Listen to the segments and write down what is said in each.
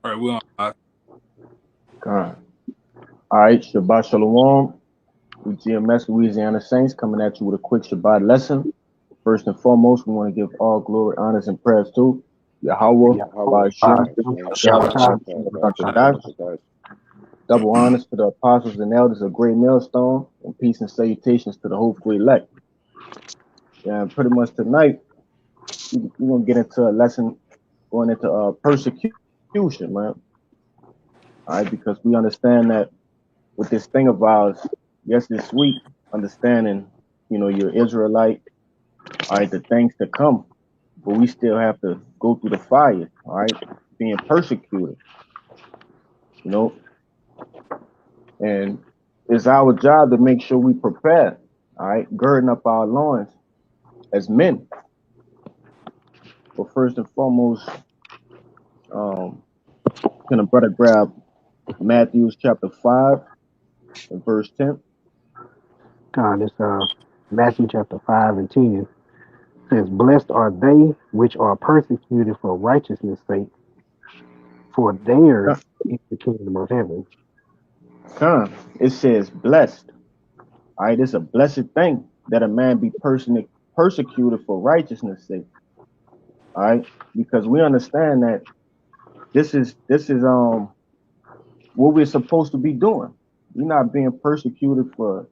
All right, we're on. God. All right, Shabbat Shalom. We GMS Louisiana Saints coming at you with a quick Shabbat lesson. First and foremost, we want to give all glory, honors, and prayers to Yahweh, Yeah. Howard, Ba'ashem, Yeah. Yahweh, Shadash. Double honors to the apostles and elders of Great Millstone, and peace and salutations to the hopefully elect. Yeah, and pretty much tonight, we're going to get into a lesson going into persecution, man. All right, because we understand that with this thing of ours, yes, this week, understanding, you're Israelite, all right, the things to come, but we still have to go through the fire, all right, being persecuted, you know, and it's our job to make sure we prepare, all right, girding up our loins as men. But first and foremost, can a brother grab Matthew chapter 5 and verse 10? God, it's Matthew chapter 5 and 10 says, "Blessed are they which are persecuted for righteousness' sake, for theirs is the kingdom of heaven." Come, it says blessed. All right, it's a blessed thing that a man be persecuted for righteousness' sake. All right, because we understand that this is what we're supposed to be doing. We're not being persecuted for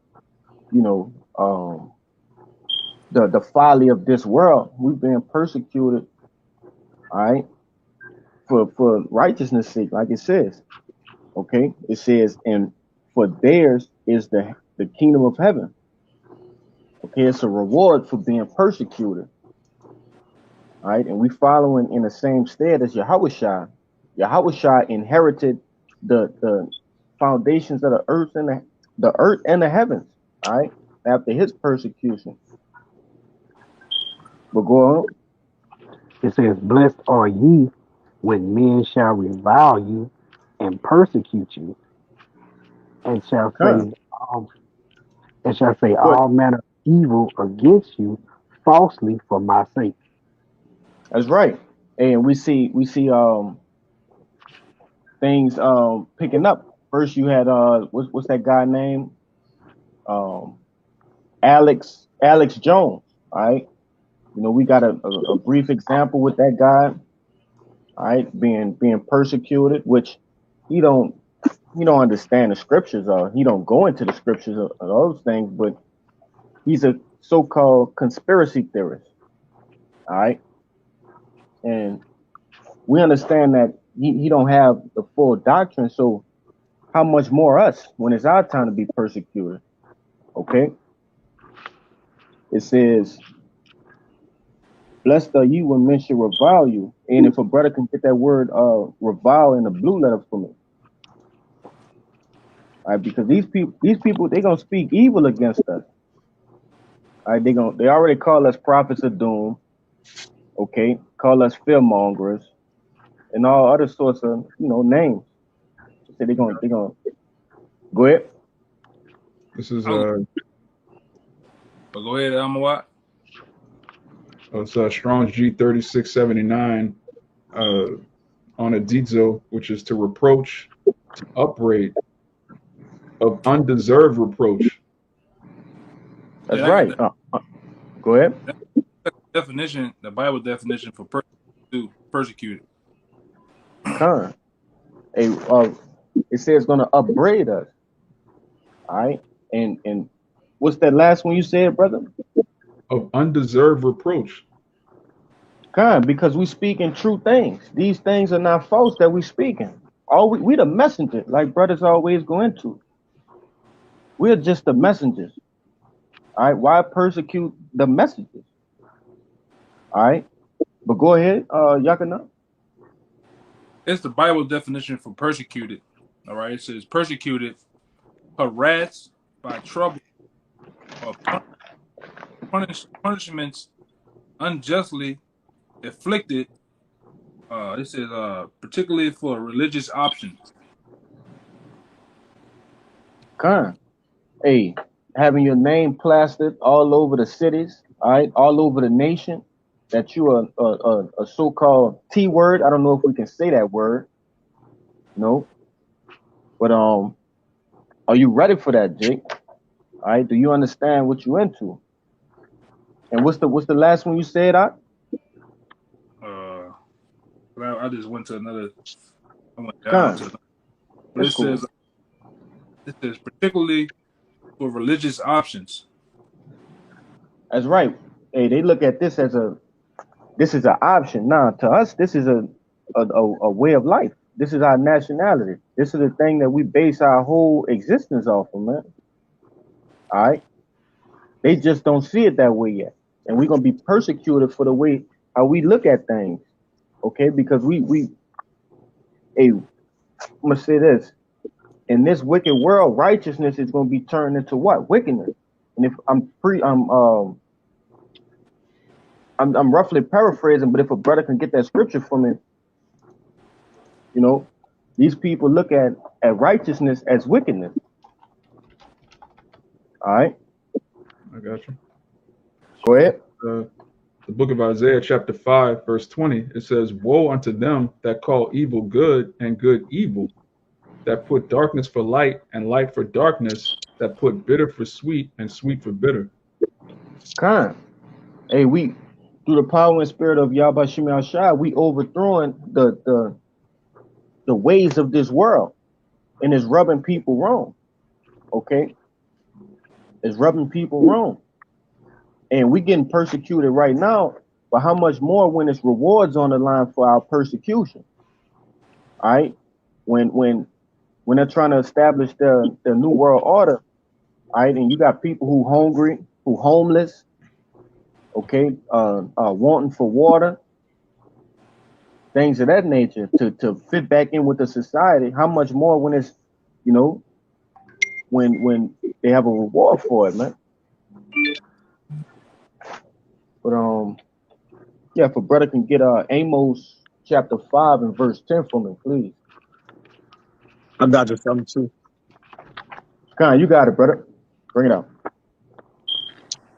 you know um the folly of this world. We're being persecuted, all right, for righteousness' sake, like it says. Okay, it says, and for theirs is the kingdom of heaven. Okay, it's a reward for being persecuted. All right, and we following in the same stead as Yahushua. Yahushua inherited the foundations of the earth and the heavens. All right, after his persecution. But go on. It says, "Blessed are ye when men shall revile you and persecute you, and shall Come, say all and shall say good. all manner of evil against you falsely for my sake." That's right. And we see things picking up. First, you had what's that guy name? Um, Alex Jones. All right. We got a brief example with that guy, all right, being persecuted, which he don't he don't understand the scriptures, or he don't go into the scriptures of those things, but he's a so-called conspiracy theorist, all right, and we understand that he don't have the full doctrine, so how much more us when it's our time to be persecuted? Okay, it says, "Blessed are you when men shall revile you," and if a brother can get that word revile in the blue letter for me. All right, because these people, they gonna speak evil against us. All right, they already call us prophets of doom. Okay, call us fear mongers and all other sorts of names. Say they gonna go ahead. this is I'll, but go ahead, Amawat. it's Strong's G3679 uh, on a dizo, which is to reproach, to upbraid, of undeserved reproach. That's Yeah, I got right. that. Go ahead. Definition, the Bible definition for persecuted. Con. A it says gonna upbraid us. All right, and what's that last one you said, brother? Of undeserved reproach. Con, because we speaking true things. These things are not false that we speaking. All we the messenger, like brothers always go into. We're just the messengers. All right, why persecute the messengers? All right, but go ahead, Yakana. It's the Bible definition for persecuted. All right, it says persecuted, harassed by trouble or punishments unjustly inflicted. It says particularly for religious options. Con, hey, having your name plastered all over the cities, all right, all over the nation, that you are a so-called T word. I don't know if we can say that word, No, but are you ready for that, Jake? All right, do you understand what you into? And what's the last one you said, I? Uh, but I just went to another. I went down Con, to, but it's cool. it says particularly for religious options. That's right. Hey, they look at this is an option. Nah, to us, this is a way of life. This is our nationality. This is the thing that we base our whole existence off of, man. All right. They just don't see it that way yet. And we're gonna be persecuted for the way how we look at things. Okay, because hey, I'm gonna say this. In this wicked world, righteousness is gonna be turned into what? Wickedness. And if I'm roughly paraphrasing, but if a brother can get that scripture for me, you know, these people look at righteousness as wickedness. All right, I got you. go ahead. Uh, the book of Isaiah, chapter 5, verse 20, it says, "Woe unto them that call evil good and good evil, that put darkness for light and light for darkness, that put bitter for sweet and sweet for bitter." Con. Hey, we through the power and spirit of Yahweh Shemi Shai, we overthrowing the ways of this world, and it's rubbing people wrong. Okay, it's rubbing people wrong, and we getting persecuted right now. But how much more when it's rewards on the line for our persecution? All right, when they're trying to establish the new world order, all right, and you got people who hungry, who homeless, okay, wanting for water, things of that nature to fit back in with the society. How much more when it's, you know, when they have a reward for it, man. But yeah, if a brother can get Amos chapter 5 and verse 10 for me, please. I got you something too. Con, you got it, brother. Bring it out.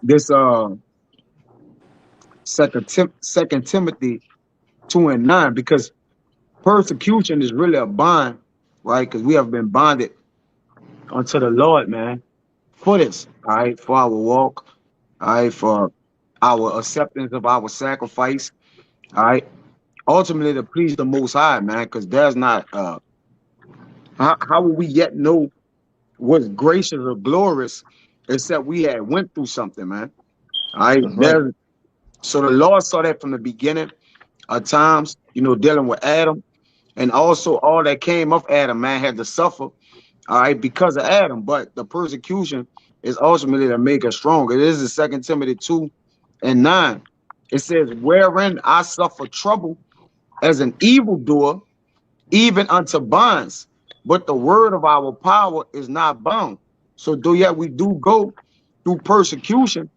This Second Timothy 2:9, because persecution is really a bond, right? Because we have been bonded unto the Lord, man, for this, all right, for our walk, all right, for our acceptance of our sacrifice, all right, ultimately to please the Most High, man, because there's not how will we yet know what's gracious or glorious except we had went through something, man. All right, That's right. there's so the Lord saw that from the beginning of times, dealing with Adam, and also all that came of Adam, man, had to suffer, all right, because of Adam. But the persecution is ultimately to make us strong. It is in 2 Timothy 2:9. It says, "Wherein I suffer trouble as an evildoer, even unto bonds, but the word of our power is not bound." So though yet we do go through persecution,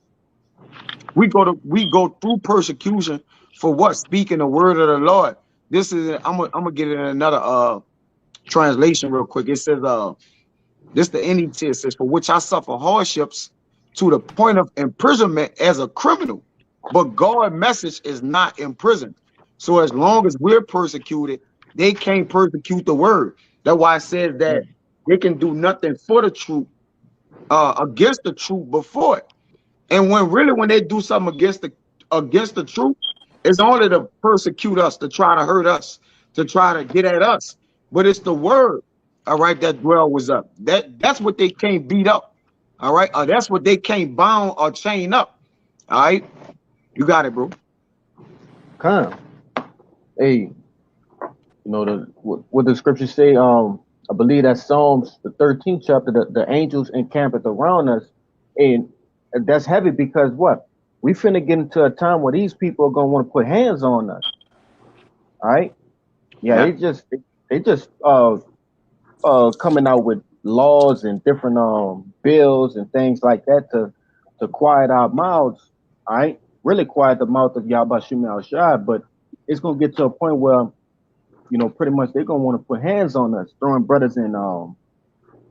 we go through persecution for what? Speaking the word of the Lord. This is I'm gonna get it in another translation real quick. It says this the NET, it says, "For which I suffer hardships to the point of imprisonment as a criminal, but God's message is not imprisoned." So as long as we're persecuted, they can't persecute the word. That's why it says that they can do nothing for the truth, against the truth before it. And when they do something against the truth, it's only to persecute us, to try to hurt us, to try to get at us. But it's the word, all right, that dwell was up. That's what they can't beat up. All right. That's what they can't bound or chain up. All right. You got it, bro. Con. Hey, what the scriptures say. I believe that's Psalms the 13th chapter. The angels encampeth around us, and that's heavy because what we finna get into a time where these people are gonna want to put hands on us. All right, yeah, Yeah. they just coming out with laws and different bills and things like that to quiet our mouths. All right, really quiet the mouth of Yahweh Shemi Al Shai, but it's gonna get to a point where pretty much they're gonna want to put hands on us, throwing brothers in,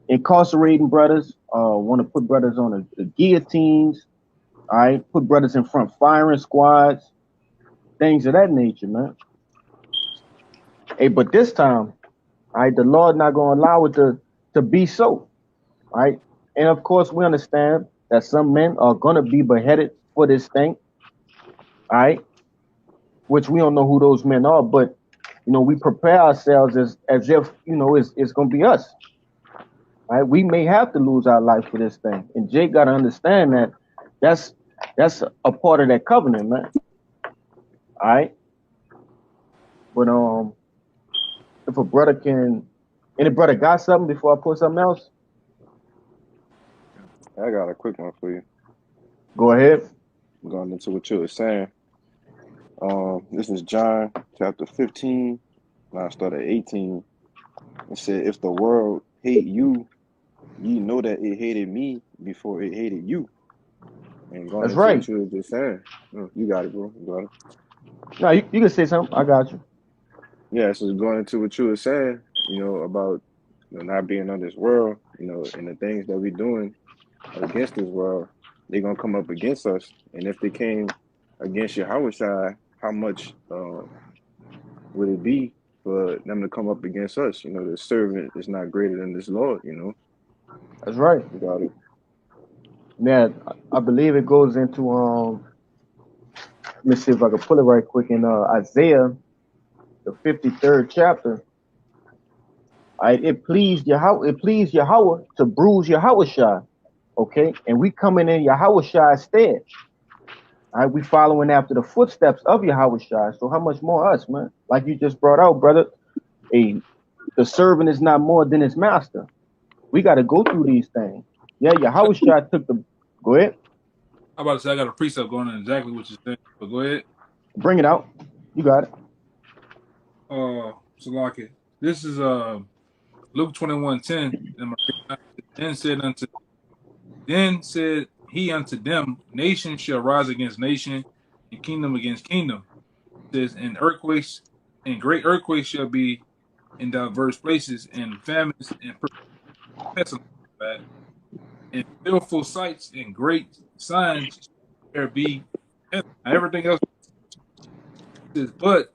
incarcerating brothers, want to put brothers on the guillotines, all right, put brothers in front firing squads, things of that nature, man. Hey, but this time, All right, the Lord not gonna allow it to be so. All right, and of course we understand that some men are gonna be beheaded for this thing. All right, which we don't know who those men are, but we prepare ourselves as if it's gonna be us. All right, we may have to lose our life for this thing, and Jake gotta understand that that's that's a part of that covenant, man. All right, but if a brother can, any brother got something before I put something else, I got a quick one for you. go ahead. Going into what you were saying. This is John chapter 15. Now I start at 18. It said, "If the world hate you, ye know that it hated me before it hated you." And going That's into right. what you were just saying. You got it, bro. You got it. No, you can say something. I got you. Yeah, so going into what you were saying, about not being on this world, and the things that we're doing against this world, they're gonna come up against us. And if they came against Yahushua, how much would it be for them to come up against us? The servant is not greater than this Lord. That's right. You got it. Now, I believe it goes into let me see if I can pull it right quick in Isaiah, the 53rd chapter. All right, it pleased Yahweh to bruise Yahushua. Okay, and we coming in Yahushua's stead. All right, we following after the footsteps of Yahushua. So how much more us, man? Like you just brought out, brother. A The servant is not more than his master. We got to go through these things. Yeah, Yahushua took the. Go ahead, I'm about to say I got a precept going on exactly what you're saying, but go ahead. bring it out. You got it. Salaki. This is Luke 21:10. Then said unto then said he unto them, nation shall rise against nation, and kingdom against kingdom. It says, and great earthquakes shall be in diverse places, and famines and pestilence, and fearful sights and great signs there be. Everything else says, but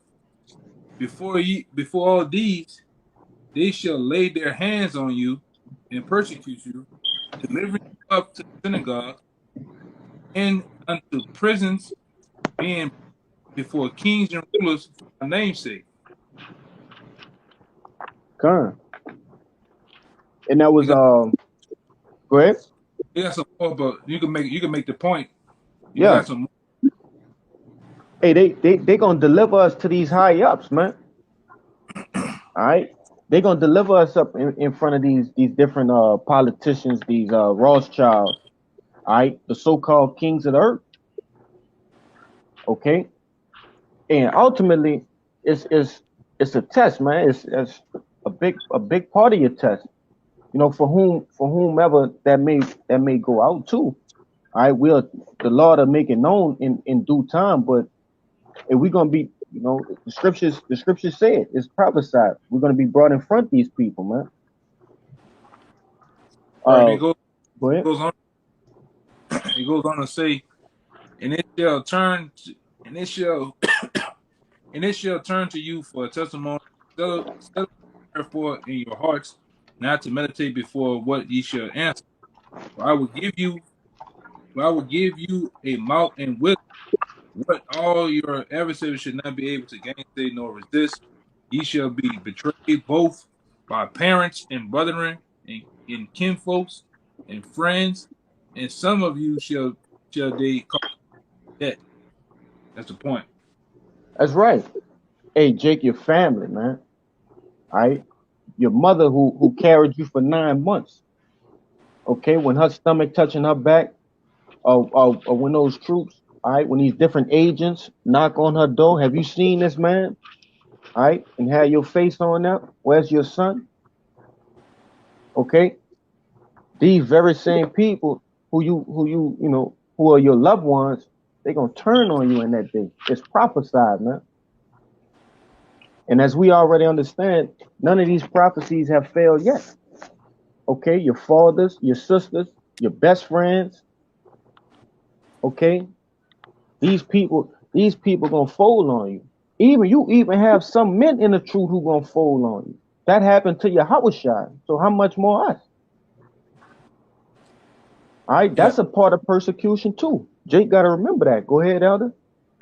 before all these, they shall lay their hands on you and persecute you, delivering you up to the synagogue and unto prisons, being before kings and rulers for my name's sake. Come. And that You was got, go ahead. you got some more, but you can make the point. You Yeah. got some more. Hey, they gonna deliver us to these high ups, man. All right. They gonna deliver us up in front of these different politicians, these Rothschilds, all right, the so-called kings of the earth. Okay. And ultimately it's a test, man. It's a big part of your test. For whomever that may go out to. All right, the Lord will make it known in due time, but if we're gonna be, the scriptures say it's prophesied. We're gonna be brought in front of these people, man. Right. And Uh, go ahead. goes on it goes on to say, and it shall turn to, and it shall turn to you for a testimony. Settle therefore in your hearts, not to meditate before what ye shall answer. For I will give you a mouth and wisdom, what all your adversaries should not be able to gainsay nor resist. Ye shall be betrayed both by parents and brethren and kinfolks and friends, and some of you shall they call debt. That's the point. That's right. Hey, Jake, your family, man. All right, your mother who carried you for 9 months. Okay, when her stomach touching her back, or when those troops, all right, when these different agents knock on her door, have you seen this man? All right, and have your face on there. Where's your son? Okay, these very same people who are your loved ones, they gonna turn on you in that day. It's prophesied, man. And as we already understand, none of these prophecies have failed yet. Okay, your fathers, your sisters, your best friends. Okay, these people gonna fold on you. Even have some men in the truth who gonna fold on you. that happened to Yahushua. So how much more us? All right, Yeah, that's a part of persecution too. Jake got to remember that. Go ahead, Elder.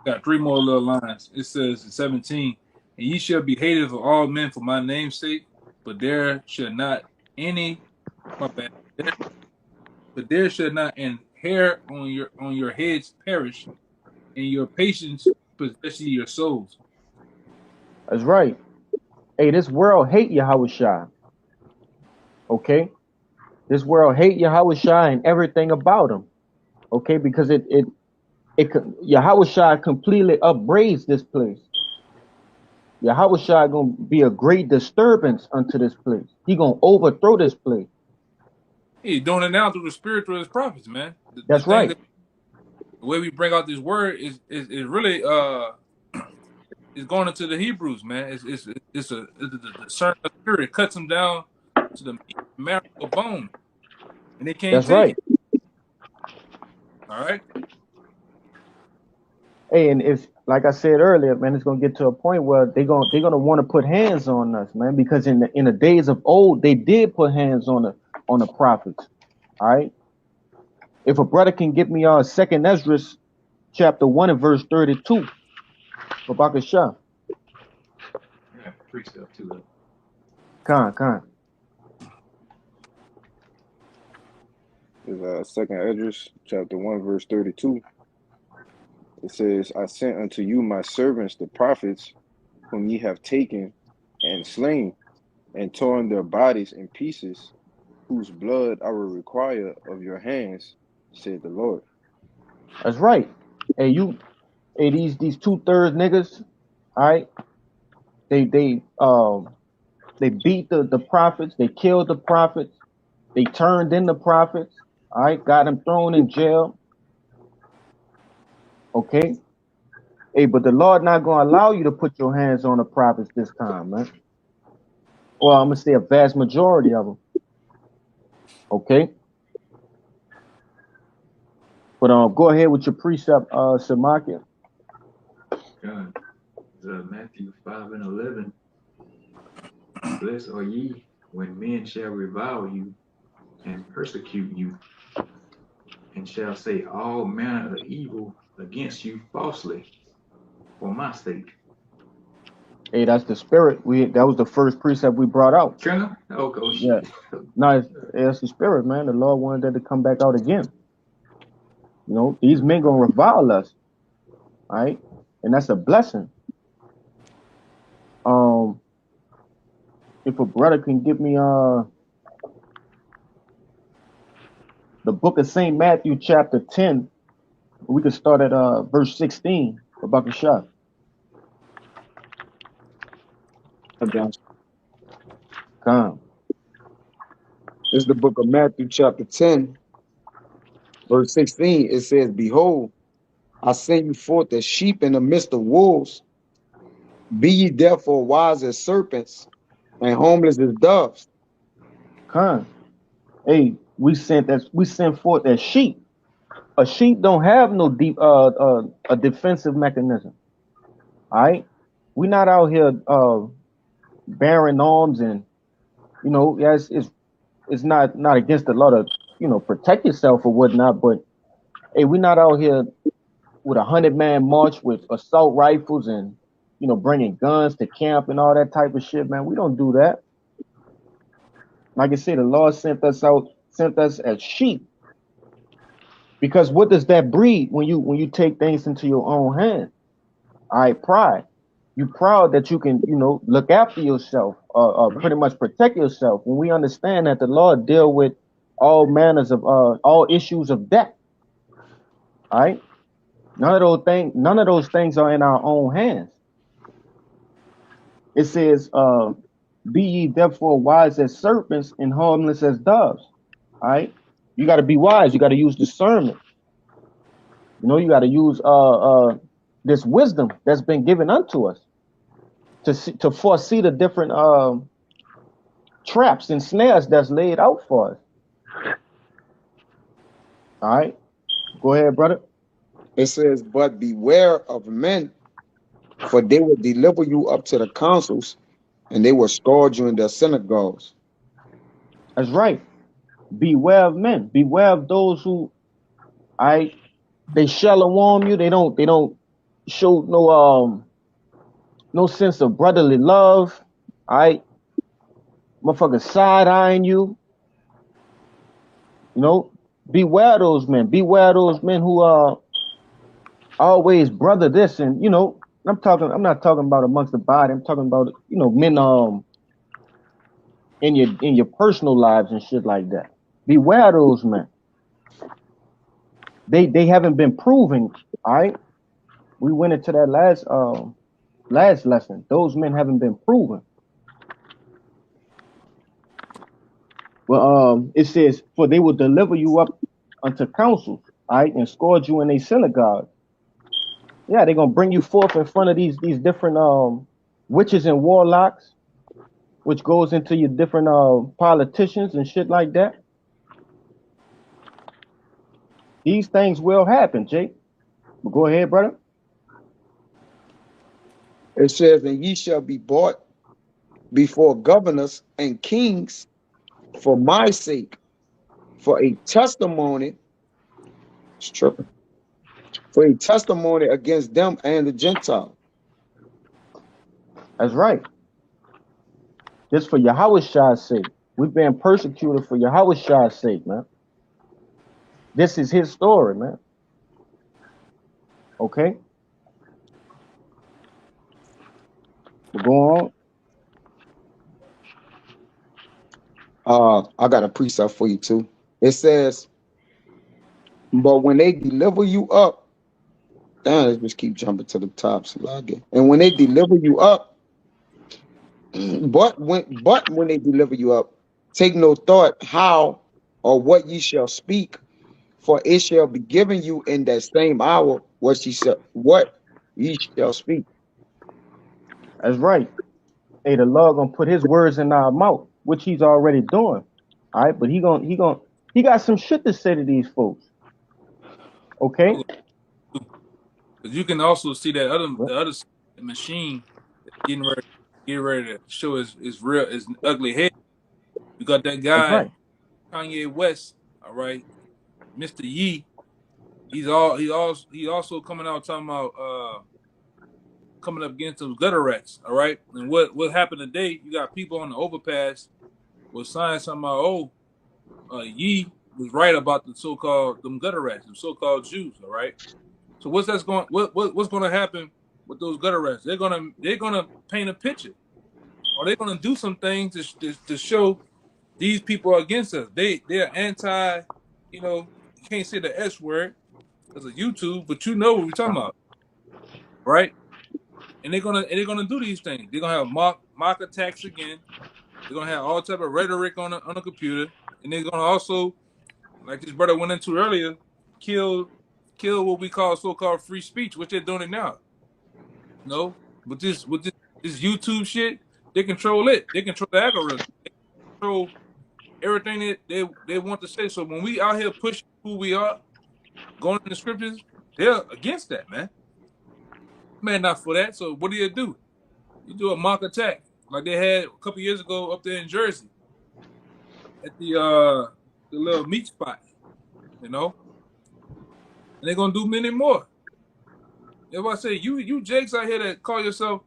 got three more little lines. It says in 17, and ye shall be hated of all men for my name's sake, but there shall not any my bad. But there shall not an hair on your heads perish, and your patience possess ye your souls. That's right. Hey, this world hate Yahushua. Okay, this world hate Yahushua and everything about him. Okay, because Yahushua completely upbraids this place. Yahushua gonna be a great disturbance unto this place. He gonna overthrow this place. He's doing it now through the spirit through his prophets, man. The That's thing right. that the way we bring out this word is really is going into the Hebrews, man. It's a discerning of spirit. It cuts them down to the meat, marrow of bone, and they can't That's take right. it. All right. Hey, and it's like I said earlier, man. It's gonna get to a point where they're gonna want to put hands on us, man. Because in the days of old, they did put hands on the prophets. All right. If a brother can get me Second Ezra chapter 1 and verse 32, Babakashah. Yeah, precept too. Khan. Is Second Esdras chapter 1 verse 32. It says, I sent unto you my servants the prophets, whom ye have taken and slain, and torn their bodies in pieces, whose blood I will require of your hands, said the Lord. That's right. Hey, these 2/3 niggas, all right, they beat the prophets, they killed the prophets, they turned in the prophets, all right, got them thrown in jail. Okay. Hey, but the Lord not gonna allow you to put your hands on the prophets this time, man. Well, I'm gonna say a vast majority of them. Okay. But go ahead with your precept, Samaki. God, Matthew 5 and 11. Blessed are ye when men shall revile you and persecute you, and shall say all manner of evil against you falsely for my sake. Hey, that's the spirit. That was the first precept we brought out. Trina? Oh Yeah. shit. No, it's the spirit, man. The Lord wanted that to come back out again. You know, these men gonna revile us, all right? And that's a blessing. Um, if a brother can give me the book of Saint Matthew chapter 10, we can start at verse 16 for Bakashah. Come. This is the book of Matthew, chapter 10, verse 16. It says, Behold, I send you forth as sheep in the midst of wolves. Be ye therefore wise as serpents and harmless as doves. Come. Hey, we sent forth as sheep. A sheep don't have no deep a defensive mechanism. All right. We're not out here bearing arms and yes, it's not against the law to protect yourself or whatnot, but hey, we're not out here with 100-man march with assault rifles and bringing guns to camp and all that type of shit, man. We don't do that. Like I said, the Lord sent us as sheep. Because what does that breed when you take things into your own hands? All right, pride. You proud that you can look after yourself, pretty much protect yourself. When we understand that the Lord deal with all manners of all issues of death. All right, none of those things are in our own hands. It says, "Be ye therefore wise as serpents and harmless as doves." All right, you got to be wise. You got to use discernment. You got to use this wisdom that's been given unto us to foresee the different traps and snares that's laid out for us. All right, go ahead, brother. It says, But beware of men, for they will deliver you up to the councils and they will scourge you in their synagogues. That's right. Beware of men. Beware of those who, I they shallow warm you. They don't show no sense of brotherly love. I motherfucker side eyeing you. You know, beware of those men. Beware of those men who always brother this, and I'm not talking about amongst the body. I'm talking about men in your personal lives and shit like that. Beware of those men. They haven't been proven. All right. We went into that last lesson. Those men haven't been proven. Well, it says, for they will deliver you up unto councils, all right, and scourge you in a synagogue. Yeah, they're gonna bring you forth in front of these different witches and warlocks, which goes into your different politicians and shit like that. These things will happen, Jake. But go ahead, brother. It says, and ye shall be brought before governors and kings for my sake, for a testimony, it's tripping, for a testimony against them and the Gentiles. That's right. Just for Yahweh's sake. We've been persecuted for Yahweh's sake, man. This is his story, man. Okay? We'll go on. I got a precept for you too. It says, but when they deliver you up, damn, let's just keep jumping to the top. So again. And when they deliver you up, but when they deliver you up, take no thought how or what ye shall speak, for it shall be given you in that same hour what ye shall speak. That's right. Hey, the Lord gonna put his words in our mouth, which he's already doing. All right, but he got some shit to say to these folks. Okay? Because you can also see that the other machine getting ready to show his ugly head. You got that That's guy right. Kanye West, all right, Mr. Yee. He also coming out talking about coming up against those gutter rats, all right. And what happened today? You got people on the overpass was saying something about Yee was right about the so-called them gutter rats, the so-called Jews, all right. So what's going to happen with those gutter rats? They're gonna paint a picture, or they're gonna do some things to show these people are against us. They're anti, you can't say the S word because of YouTube, but you know what we're talking about, right? And they're gonna do these things. They're gonna have mock attacks again. They're gonna have all type of rhetoric on the computer, and they're gonna also, like this brother went into earlier, kill what we call so-called free speech, which they're doing it now. No, with this YouTube shit, they control it. They control the algorithm. They control everything that they want to say. So when we out here pushing who we are, going in the scriptures, they're against that, man. Man, not for that. So what do? You do a mock attack like they had a couple years ago up there in Jersey at the little meat spot, you know, and they're gonna do many more. If I say you Jakes out here that call yourself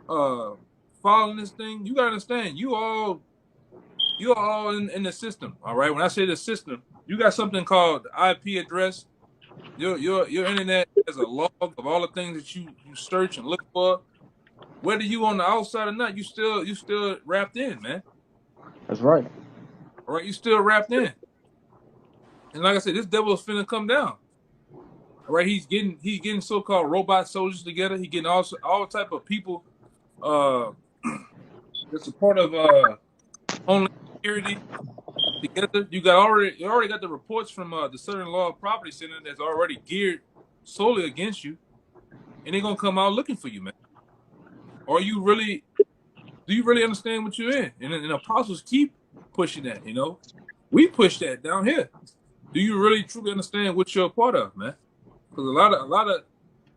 uh following this thing, you gotta understand you are all in the system. All right. When I say the system, you got something called the IP address. Your internet has a log of all the things that you search and look for. Whether you on the outside or not, you still wrapped in, man. That's right. All right, you still wrapped in. And like I said, this devil is finna come down. All right, he's getting so-called robot soldiers together. He getting all type of people uh that's a part of Homeland Security together. You already got the reports from the Southern Law Property Center that's already geared solely against you, and they're gonna come out looking for you, man. Or do you really understand what you're in? And apostles keep pushing that, We push that down here. Do you really truly understand what you're a part of, man? Because a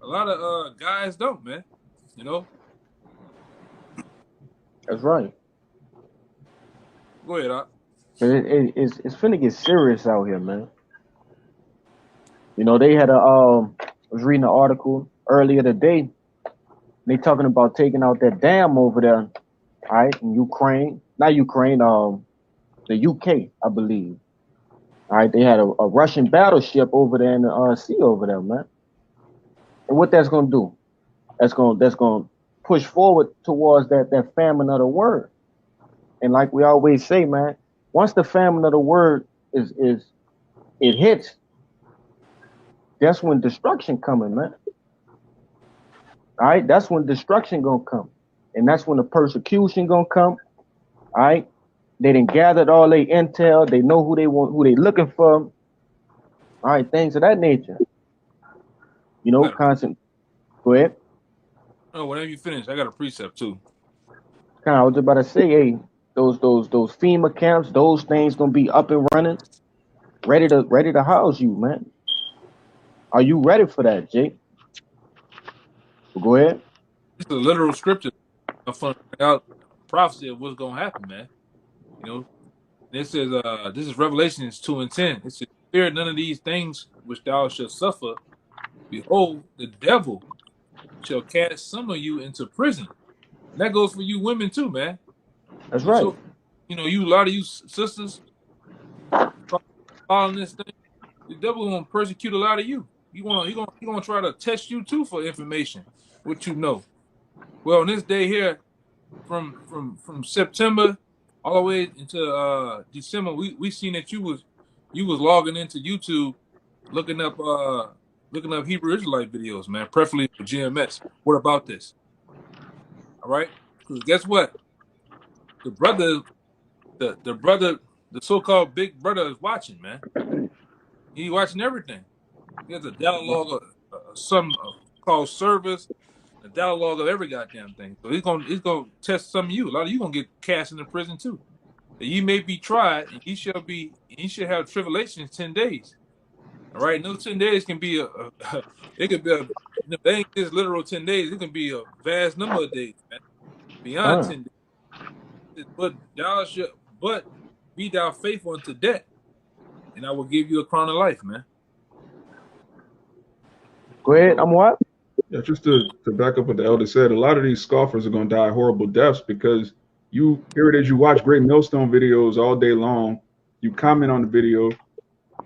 lot of guys don't, man. You know, That's right. Go ahead, Doc. It's finna get serious out here, man. You know, they had I was reading an article earlier today. They talking about taking out that dam over there, all right, in Ukraine. Not Ukraine, the UK, I believe. All right, they had a Russian battleship over there in the sea over there, man. And what that's gonna do? That's gonna push forward towards that famine of the word. And like we always say, man, once the famine of the word is it hits, that's when destruction coming, man. All right, that's when destruction gonna come, and that's when the persecution gonna come. All right, they done gathered all their intel. They know who they want, who they looking for. All right, things of that nature. You know, Got a pre- constant. Go ahead. oh, whenever you finish, I got a precept too. Kind of, I was about to say, hey, those FEMA camps, those things gonna be up and running, ready to house you, man. Are you ready for that, Jake? Go ahead. It's a literal scripture. I'm fun out prophecy of what's gonna happen, man. You know, and it says, this is Revelations 2:10. It says, "Fear none of these things which thou shalt suffer. Behold, the devil shall cast some of you into prison." And that goes for you women too, man. That's You right. so, you a lot of you sisters following this thing. The devil gonna persecute a lot of you. He gonna try to test you too for information, what you know. Well, on this day here, from September all the way into December, we seen that you was logging into YouTube, looking up Hebrew Israelite videos, man, preferably for GMS. What about this? All right, because guess what? The brother, the brother, the so-called big brother is watching, man. He watching everything. He has a dialogue of some called service, a dialogue of every goddamn thing. So he's gonna test some of you. A lot of you gonna get cast into prison too. That ye may be tried, and ye shall have tribulation 10 days. All right, and those 10 days can be it could be they ain't just literal 10 days. It can be a vast number of days, man. Beyond Huh. 10 days. But be thou faithful unto death, and I will give you a crown of life, man. Go ahead. Well, I'm what? yeah, just to back up what the elder said, a lot of these scoffers are going to die horrible deaths because here it is, you watch Great Millstone videos all day long, you comment on the video,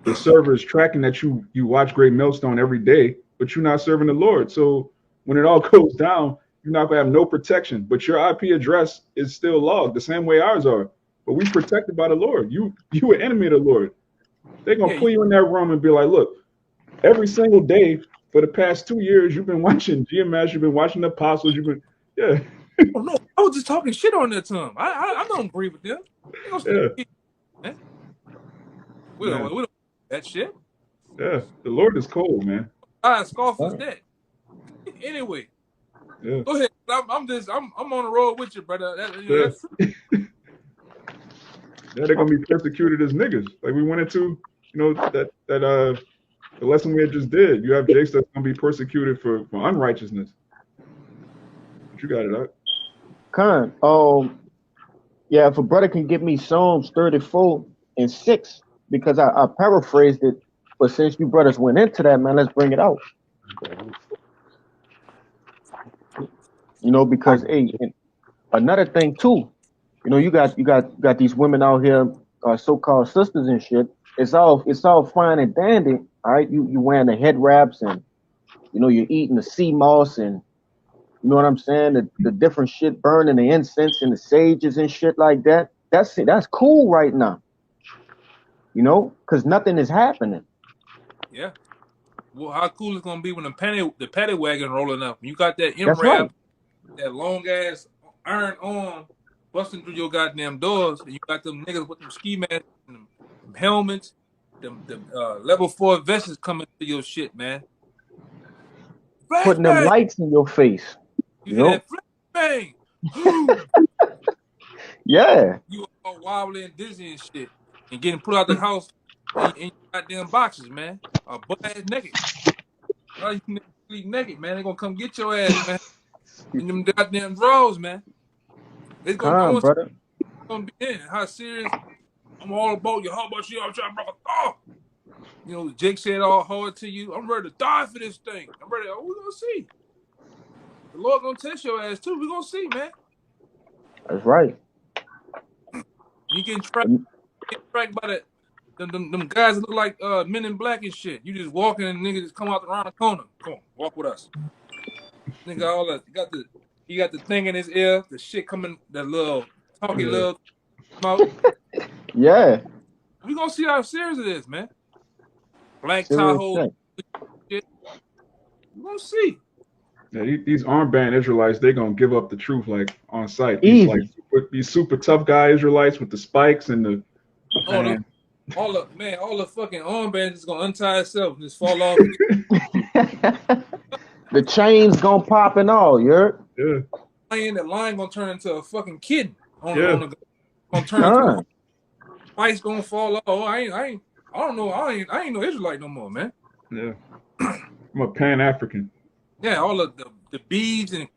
the server is tracking that you watch Great Millstone every day, but you're not serving the Lord. So when it all goes down, you're not going to have no protection, but your IP address is still logged the same way ours are. But we protected by the Lord. You an enemy of the Lord. They're going Yeah, to pull you in that room and be like, look, every single day for the past 2 years, you've been watching GMS, you've been watching the apostles, you've been, yeah, oh no, I was just talking shit on that time. I don't agree with them. They gonna still yeah, be, man. We man, don't that shit. yeah. The Lord is cold, man. Scoffers Huh. dead. Anyway, Yeah, go ahead. I'm on the road with you, brother. yeah, That's true. yeah. They're gonna be persecuted as niggas. Like we went into, that the lesson we had just did. You have Jakes that's gonna be persecuted for unrighteousness. But you got it out. Con. Yeah, if a brother can get me Psalms 34:6, because I paraphrased it, but since you brothers went into that, man, let's bring it out. You know, I because got hey, you. and another thing too, you know, you got these women out here, so-called sisters and shit. It's all fine and dandy, all right. You wearing the head wraps, and you know you're eating the sea moss, and you know what I'm saying, the different shit, burning the incense and the sages and shit like that. That's cool right now, you know, because nothing is happening. Yeah. Well, how cool it's gonna be when the paddy wagon rolling up. You got that That's right. MRAP, that long ass iron arm busting through your goddamn doors, and you got them niggas with them ski masks and them helmets, them level 4 vests coming to your shit, man. Putting them Flashbang! lights in your face, You you hear know. that flashbang? Boom! Yeah. You all wobbly and dizzy and shit, and getting put out the house in your goddamn boxes, man. Butt ass naked. All you niggas sleep naked, man. They gonna come get your ass, man. In them goddamn drawers, man. It's gonna. I Come, want to see brother. what's gonna be in. How serious? I'm all about you. How about you? I'm trying to break a thaw. You know, Jake said all hard to you. I'm ready to die for this thing. I'm ready. Oh, we're gonna see. The Lord gonna test your ass too. We're gonna see, man. That's right. You getting tracked by them guys that look like Men in Black and shit. You just walking and niggas just come out around the corner. Come on, walk with us. Nigga, all that he got the thing in his ear, the shit coming, that little talking Yeah. little mouth. Yeah. We gonna see how serious it is, man. Black Serious Tahoe shit. shit. We gonna see. Yeah, these armband Israelites, they gonna give up the truth like on sight. Easy. These super tough guy Israelites with the spikes and the Oh, man. all the fucking armbands is gonna untie itself and just fall off. The chains gonna pop and all, you're Yeah, The line gonna turn into a fucking kid yeah. gonna turn into a con. spice gonna fall off. Oh, I don't know. I ain't no Israelite no more, man. Yeah. I'm a Pan African. Yeah, all of the beads and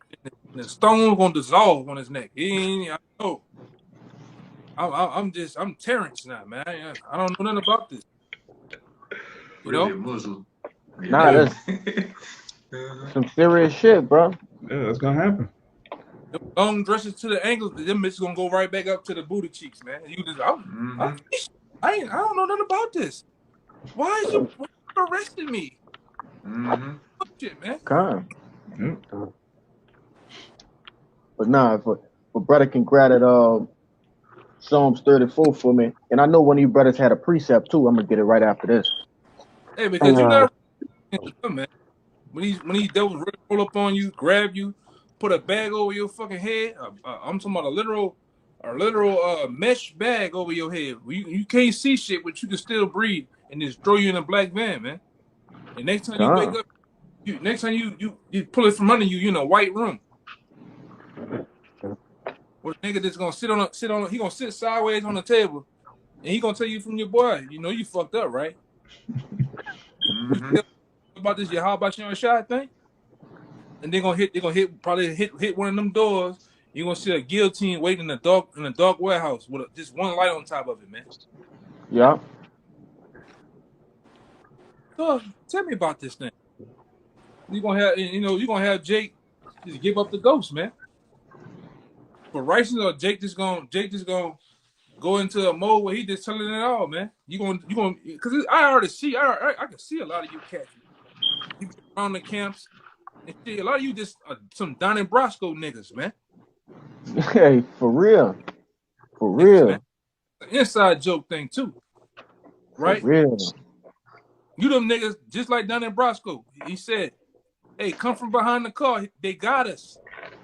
the stones gonna dissolve on his neck. I know. I'm Terrence now, man. I don't know nothing about this. You Really know? a Muslim. Nah, Yeah. that's some serious shit, bro. Yeah, that's gonna happen. Them long dresses to the ankles, them bitches gonna go right back up to the booty cheeks, man. You just I don't know nothing about this. Why you arresting me? Shit, man. Con. Yeah. But nah, if brother can grab it Psalms 34 for me. And I know one of you brothers had a precept too. I'm gonna get it right after this. Hey, Hey, because you're not man. When these devils really roll up on you, grab you, put a bag over your fucking head. I'm talking about a literal mesh bag over your head. You can't see shit, but you can still breathe, and just throw you in a black van, man. And next time you wake Con. up, next time you pull it from under you, you in a white room. Where the nigga just gonna he gonna sit sideways on the table, and he gonna tell you from your boy, you know you fucked up, right? You tell about this, how about you on a shot thing? And probably hit one of them doors. You're gonna see a guillotine waiting in a dark warehouse with just one light on top of it, man. Yeah. So tell me about this thing. You're gonna have Jake just give up the ghost, man. For righteousness, or Jake just gonna go into a mode where he just telling it all, man. You gonna because I already see I can see a lot of you cats. You be around the camps and see a lot of you just some Don and Brosco niggas, man. Hey, for real. For Niggas, man. real. An inside joke thing too, For right? real. You them niggas just like Don and Brosco. He said, "Hey, come from behind the car. They got us."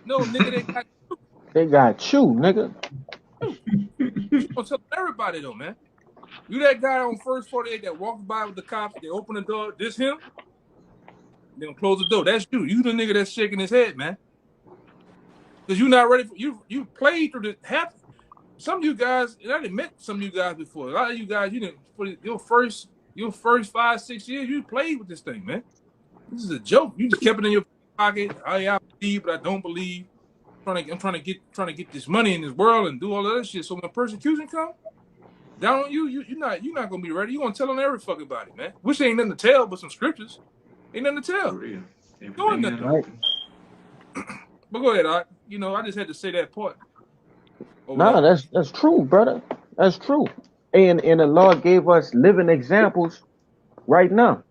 No, nigga, they got They got you, nigga. you. You gonna tell everybody though, man. You that guy on first 48 that walks by with the cops. They open the door. This him. They gonna close the door. That's you. You the nigga that's shaking his head, man. Because you not ready for you played through the half. Some of you guys, and I done met some of you guys before. A lot of you guys, you didn't for your first 5-6 years, you played with this thing, man. This is a joke. You just kept it in your pocket. I believe, but I don't believe. I'm trying to get this money in this world and do all of that shit. So when persecution comes down on you're not gonna be ready. You're gonna tell on every fucking body, man. Which ain't nothing to tell, but some scriptures. Ain't nothing to For tell. real. Doing Everything in nothing. Right. open. But go ahead, I just had to say that part over Nah, there. that's true, brother. That's true. And the Lord gave us living examples right now.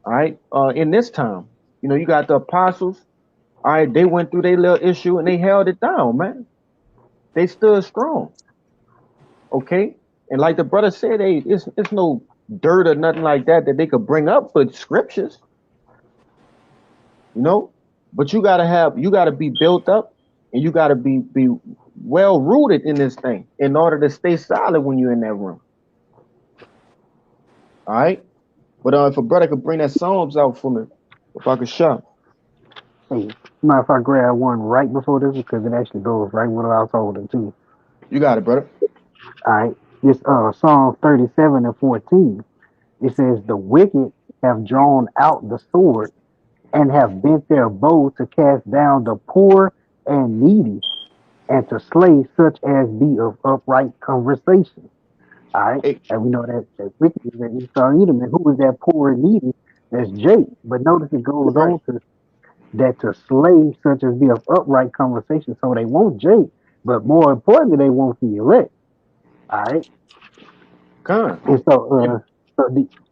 All right. In this time. You know, you got the apostles. All right, they went through their little issue and they held it down, man. They stood strong. Okay. And like the brother said, hey, it's no dirt or nothing like that that they could bring up with scriptures, you know. But you gotta be built up and you gotta be well rooted in this thing in order to stay solid when you're in that room. All right. But if a brother could bring that Psalms out for me, if I could show. hey, mind if I grab one right before this because it actually goes right with what I was holding too. You got it, brother. All right, this Psalm 37:14. It says, "The wicked have drawn out the sword and have bent their bow to cast down the poor and needy." and to slay such as be of upright conversation. All right. Hey, And we know that wicked is that Esau Edom, and who was that poor and needy? That's Jake. But notice it goes right. on to slay such as be of upright conversation. So they want Jake, but more importantly, they want the elect. All right. Con. And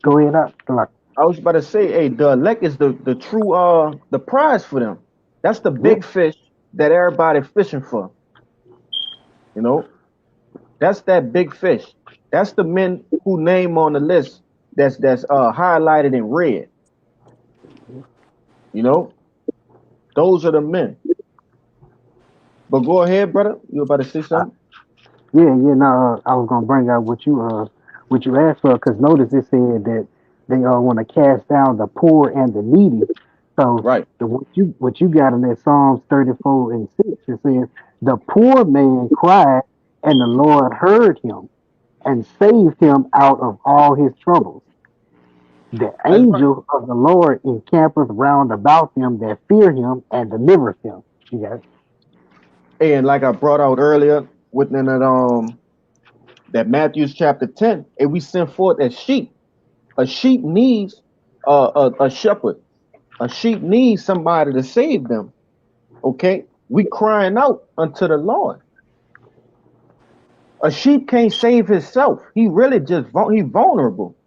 go ahead out. Like, I was about to say, hey, the elect is the true the prize for them. That's the yeah, big fish that everybody fishing for. You know, that's that big fish. That's the men who name on the list that's highlighted in red. You know, those are the men. But go ahead, brother. You about to say something? yeah. No, I was gonna bring out what you asked for because notice it said that they want to cast down the poor and the needy. So Right. what you got in that Psalms 34:6 it says the poor man cried and the Lord heard him and saved him out of all his troubles. The That's right. angel of the Lord encampeth round about them that fear him and delivereth them. You got it? And like I brought out earlier within that Matthew's chapter 10, and we send forth as sheep. A sheep needs a shepherd. A sheep needs somebody to save them. Okay, we crying out unto the Lord. A sheep can't save himself. He really just he vulnerable.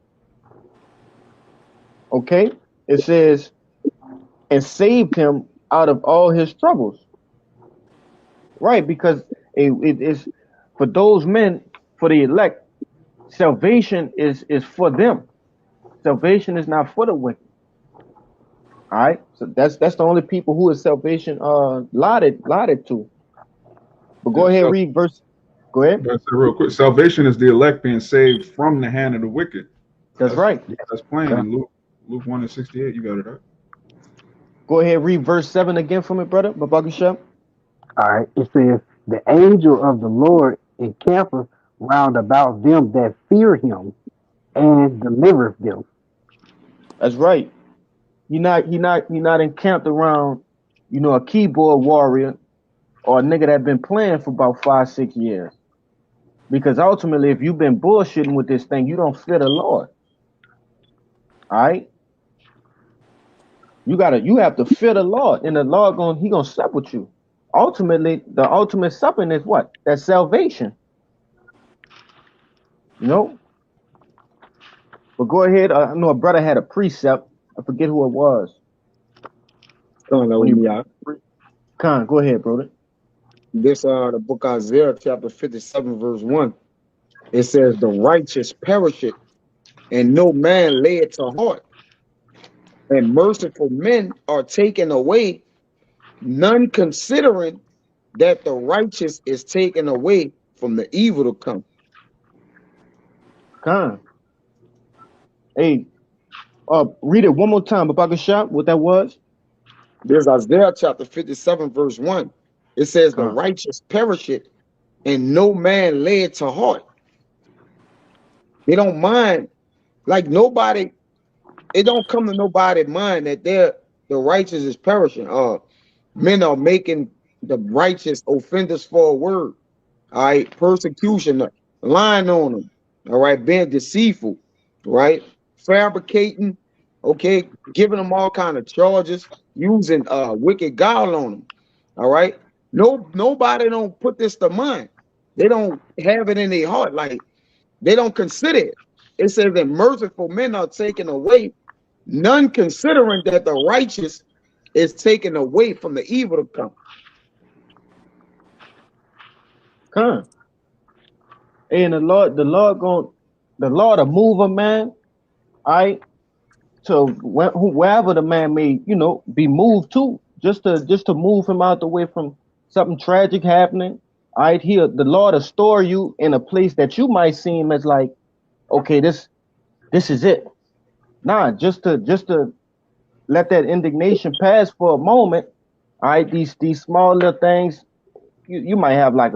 Okay, it says and saved him out of all his troubles. Right, because it is for those men, for the elect. Salvation is for them. Salvation is not for the wicked. All right, so that's the only people who is salvation lauded to. But go Yeah, ahead, so read verse. Go ahead. that's it real quick. Salvation is the elect being saved from the hand of the wicked. That's That's right. that's plain Okay. in Luke 1:68. You got it right. Go ahead, read verse 7 again for me, brother. Babakashep. All right. It says, the angel of the Lord encampeth round about them that fear him and delivereth them. That's right. He not encamped around, a keyboard warrior or a nigga that been playing for about 5, 6 years. Because ultimately, if you've been bullshitting with this thing, you don't fear the Lord. All right. You have to fear the Lord, and the Lord he gonna sup with you. Ultimately, the ultimate supping is what? That's salvation. You know. But go ahead. I know a brother had a precept. I forget who it was. Coming When with you me out. Khan, go ahead, brother. This the book Isaiah chapter 57 verse 1. It says the righteous perisheth and no man lay it to heart, and merciful men are taken away, none considering that the righteous is taken away from the evil to come. Khan. Hey, read it one more time, Babakashep, what that was. There's Isaiah chapter 57 verse 1. It says the Khan. righteous perisheth and no man lay it to heart. They don't mind, like nobody, it don't come to nobody's mind that the righteous is perishing. Men are making the righteous offenders for a word. All right, persecution, lying on them. All right, being deceitful, right, fabricating, okay, giving them all kind of charges, using wicked guile on them. All right, nobody don't put this to mind. They don't have it in their heart, like they don't consider it. It says that merciful men are taken away, none considering that the righteous is taken away from the evil to come. Khan. And the Lord will move a man, all right, to wherever the man may, be moved to, just to move him out the way from something tragic happening. All right, the Lord will store you in a place that you might seem as like, okay, this is it. Nah, just to let that indignation pass for a moment. All right, these small little things, you might have like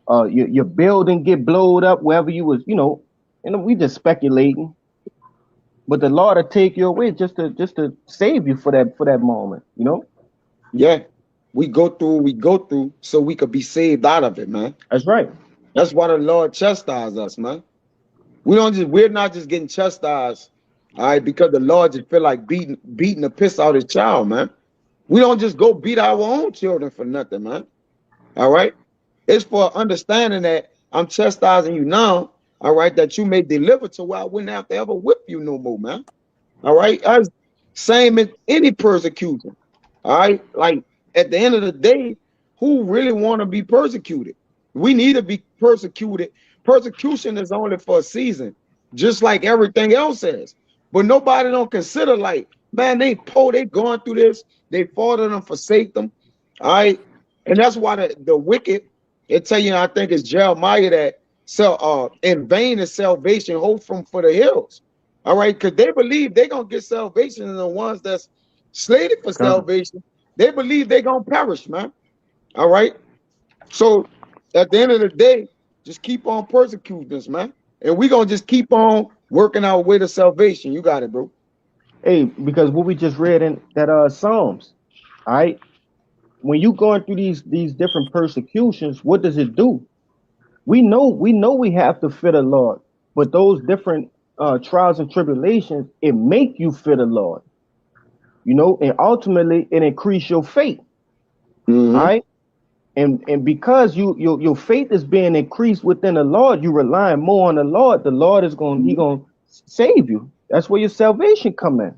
your building get blowed up wherever you was, and we just speculating. But the Lord will take you away just to save you for that moment. Yeah, we go through what we go through so we could be saved out of it, man. That's right. That's why the Lord chastises us, man. We're not just getting chastised, all right, because the Lord just feel like beating the piss out his child, man. We don't just go beat our own children for nothing, man. All right. It's for understanding that I'm chastising you now, all right, that you may deliver to where I wouldn't have to ever whip you no more, man. All right. As same in any persecution. All right. Like at the end of the day, who really want to be persecuted? We need to be persecuted. Persecution is only for a season, just like everything else is. But nobody don't consider like, man, they going through this, they fought them, forsake them. All right. And that's why the wicked, it tell you, I think it's Jeremiah that in vain is salvation, hope from for the hills. All right, because they believe they're gonna get salvation, and the ones that's slated for salvation, they believe they're gonna perish, man. All right. So at the end of the day, just keep on persecuting us, man. And we're gonna just keep on working our way to salvation. You got it, bro. Hey, because what we just read in that Psalms, all right? When you going through these different persecutions, what does it do? We know we have to fear the Lord, but those different trials and tribulations, it make you fear the Lord, you know, and ultimately it increase your faith. Mm-hmm. All right. And because your faith is being increased within the Lord, you relying more on the Lord. The Lord is gonna save you. That's where your salvation come in.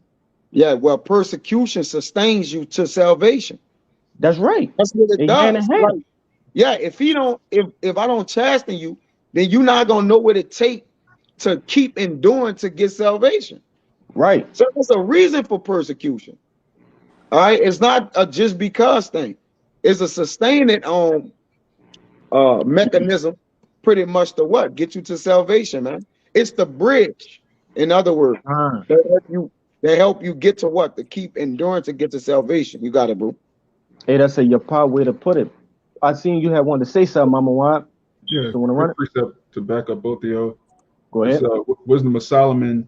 Yeah, well, persecution sustains you to salvation. That's right. That's what it They hand in does. hand. Like, yeah, if I don't chasten you, then you're not gonna know what it takes to keep enduring to get salvation. Right. So there's a reason for persecution. All right, it's not a just because thing. It's a sustaining mechanism, pretty much to what get you to salvation, man. It's the bridge. In other words, that help you get to what to keep enduring to get to salvation. You got it, bro. Hey, that's a your part way to put it. I seen you had wanted to say something, Mama Juan. Yeah, So want to run quick it? precept to back up both of y'all. Go It's ahead. Wisdom of Solomon,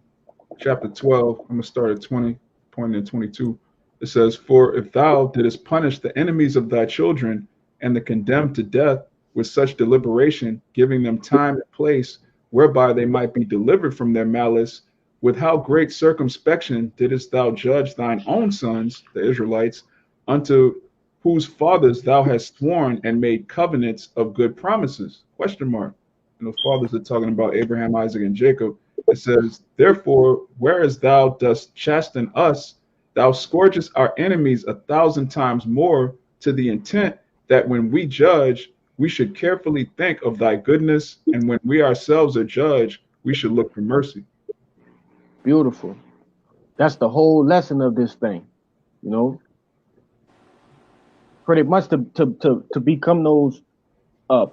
chapter 12. I'm gonna start at 20, pointing at 22. It says, "For if thou didst punish the enemies of thy children and the condemned to death with such deliberation, giving them time and place whereby they might be delivered from their malice, with how great circumspection didst thou judge thine own sons, the Israelites, unto whose fathers thou hast sworn and made covenants of good promises?" Question mark. And those fathers are talking about Abraham, Isaac, and Jacob. It says, "Therefore, whereas thou dost chasten us, thou scourgest our enemies 1,000 times more, to the intent that when we judge, we should carefully think of thy goodness, and when we ourselves are judged, we should look for mercy." Beautiful. That's the whole lesson of this thing. You know, pretty much to become those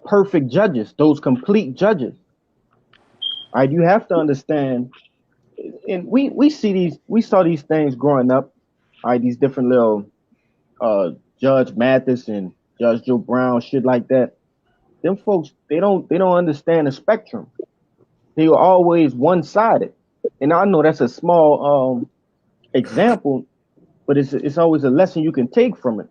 perfect judges, those complete judges. All right, you have to understand, and we saw these things growing up. All right, these different little Judge Mathis and Judge Joe Brown, shit like that. Them folks, they don't understand the spectrum. They were always one sided, and I know that's a small example, but it's always a lesson you can take from it.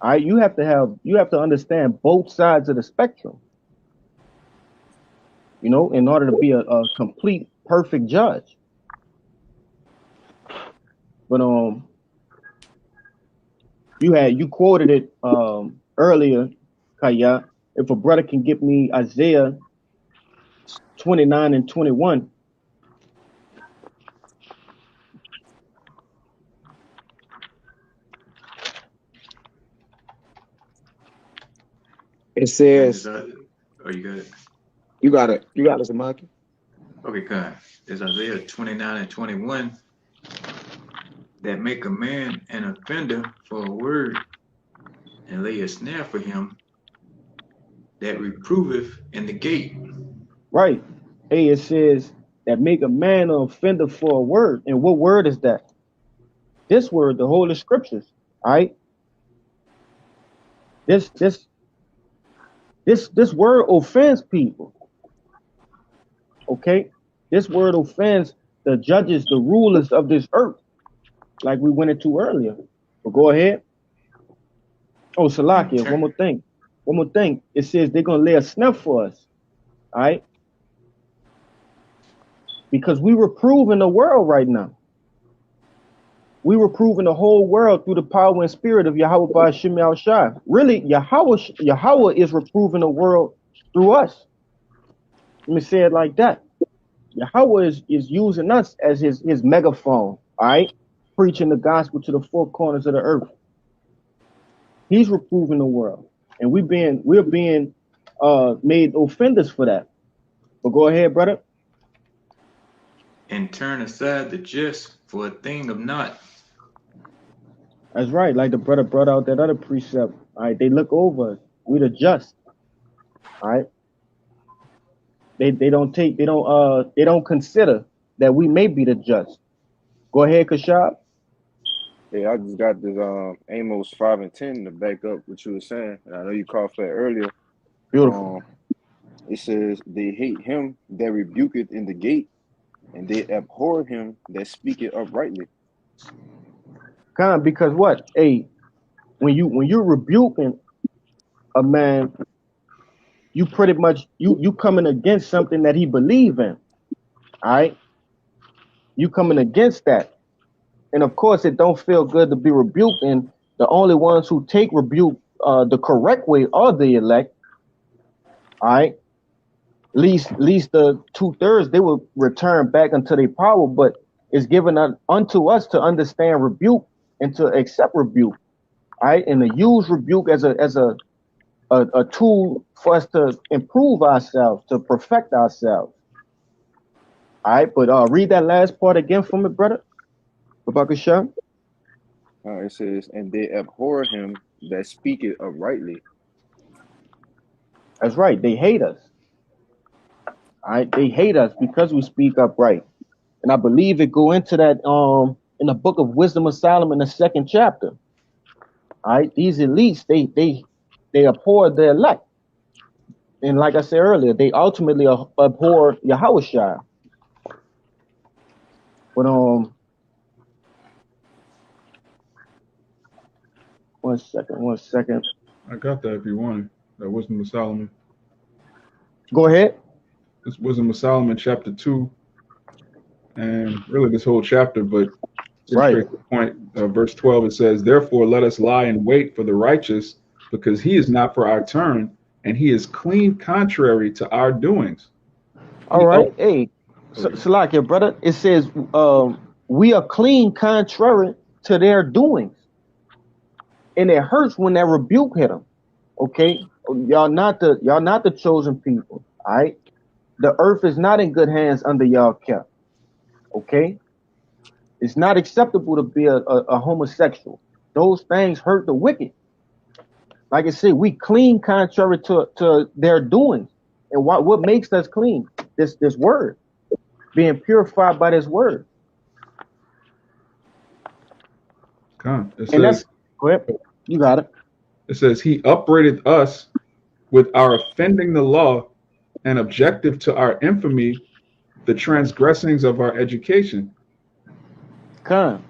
All right, you have to understand both sides of the spectrum, you know, in order to be a complete perfect judge. But you quoted it earlier, Kaya. If a brother can get me Isaiah 29 and 21. It Okay, says, oh, you got it. you got it, Samaki. Okay, God. It's Isaiah 29 and 21 that make a man an offender for a word and lay a snare for him that reproveth in the gate. Right. Hey, it says that make a man an offender for a word. And what word is that? This word, the Holy Scriptures. All right. This this this word offends people. Okay. This word offends the judges, the rulers of this earth, like we went into earlier. But go ahead. Oh, and Salakia, one turn more thing. One more thing. It says they're gonna lay a snare for us. All right? Because we were proving the world right now. We were proving the whole world through the power and spirit of Yahweh by Shem Shai. Really, Yahweh is reproving the world through us. Let me say it like that. Yahweh is using us as his megaphone, all right? Preaching the gospel to the four corners of the earth. He's reproving the world. And we're being made offenders for that. But go ahead, brother. and turn aside the just for a thing of naught. That's right. Like the brother brought out that other precept. All right, they look over us. We the just. All right. They don't consider that we may be the just. Go ahead, Kashab. Yeah, I just got this Amos 5:10 to back up what you were saying, and I know you called for it earlier. Beautiful. Um, it says they hate him that rebuketh in the gate, and they abhor him that speaketh uprightly. Because what? Hey, when you're rebuking a man, you pretty much you coming against something that he believe in. All right. You coming against that. And of course it don't feel good to be rebuked. And the only ones who take rebuke the correct way are the elect. All right. Least the 2/3 they will return back unto their power, but it's given unto us to understand rebuke and to accept rebuke, all right, and to use rebuke as a tool for us to improve ourselves, to perfect ourselves. All right, but read that last part again for me, brother. Babakasha. It says, and they abhor him that speaketh uprightly. That's right, they hate us. All right, they hate us because we speak upright. And I believe it go into that in the book of Wisdom of Solomon, the second chapter. All right, these elites, they abhor the elect. And like I said earlier, they ultimately abhor Yahushua. But one second. I got that if you want it. That Wisdom of Solomon. Go ahead. This Wisdom of Solomon, chapter 2, and really this whole chapter, but get Right. straight to the point. Verse 12, it says, therefore let us lie in wait for the righteous, because he is not for our turn, and he is clean contrary to our doings. All He right. Hey, okay. Salakia, brother. It says we are clean contrary to their doings. And it hurts when that rebuke hit them. Okay? Y'all not the chosen people. All right. The earth is not in good hands under y'all care. Okay? It's not acceptable to be a homosexual. Those things hurt the wicked. Like I said, we clean contrary to their doings. And what makes us clean? This word. Being purified by this word. It And says, that's go ahead. You got it. it says, he upbraided us with our offending the law, and objective to our infamy, the transgressings of our education. Con.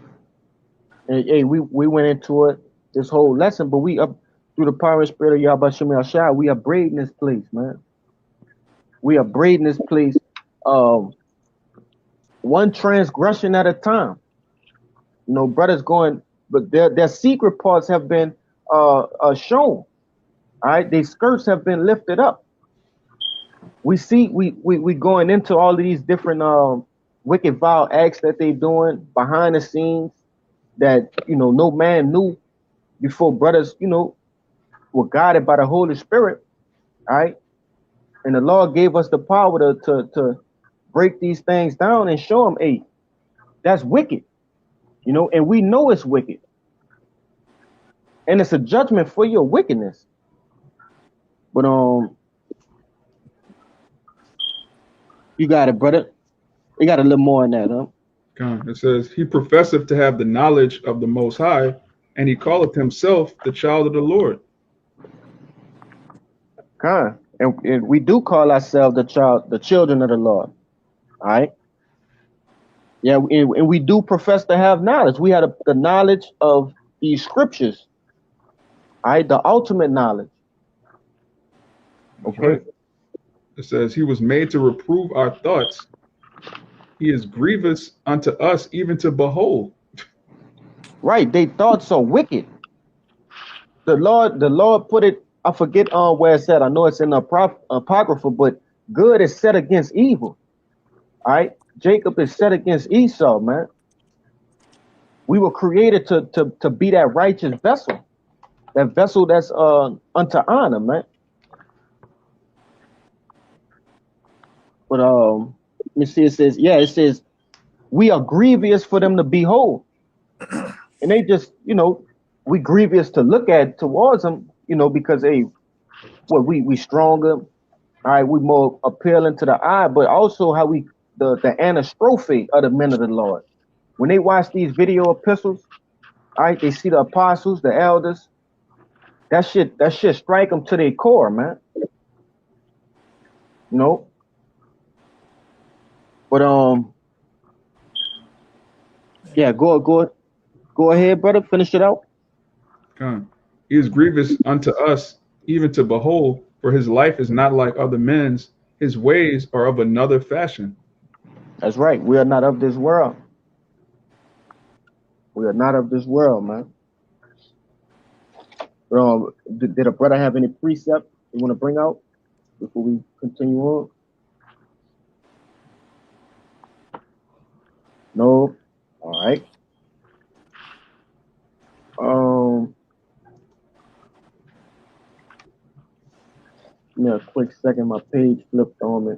And hey, we went into it this whole lesson, but we up through the power and spirit of Yahweh Shem Shai, we are braiding this place, man. We are braiding this place one transgression at a time. You know, brothers going, but their secret parts have been shown. All right, their skirts have been lifted up. We see we going into all of these different wicked vile acts that they doing behind the scenes that no man knew before brothers were guided by the Holy Spirit. All right, and the Lord gave us the power to break these things down and show them, hey, that's wicked. And we know it's wicked. And it's a judgment for your wickedness. But you got it, brother. You got a little more in that, huh? It says, he professeth to have the knowledge of the Most High, and he calleth himself the child of the Lord. And we do call ourselves the children of the Lord. All right. Yeah, and we do profess to have knowledge. We have the knowledge of these scriptures. All right, the ultimate knowledge. That's Okay, right. It says, He was made to reprove our thoughts. He is grievous unto us, even to behold. right. They thoughts are wicked. The Lord put it. I forget where it's at. I know it's in the apocrypha, but good is set against evil. All right, Jacob is set against Esau, man. We were created to be that righteous vessel, that vessel that's unto honor, man. But let me see. It says, yeah, it says we are grievous for them to behold, and they just, we grievous to look at towards them, because hey, well, we stronger. All right, we more appealing to the eye, but also how we the anastrophe of the men of the Lord. When they watch these video epistles, all right, they see the apostles, the elders. That shit strike them to their core, man. You know. But yeah, go ahead, brother. Finish it out. Come. He is grievous unto us, even to behold, for his life is not like other men's. His ways are of another fashion. That's right. We are not of this world. We are not of this world, man. Did a brother have any precept you want to bring out before we continue on? No. All right. Give me a quick second. My page flipped on me.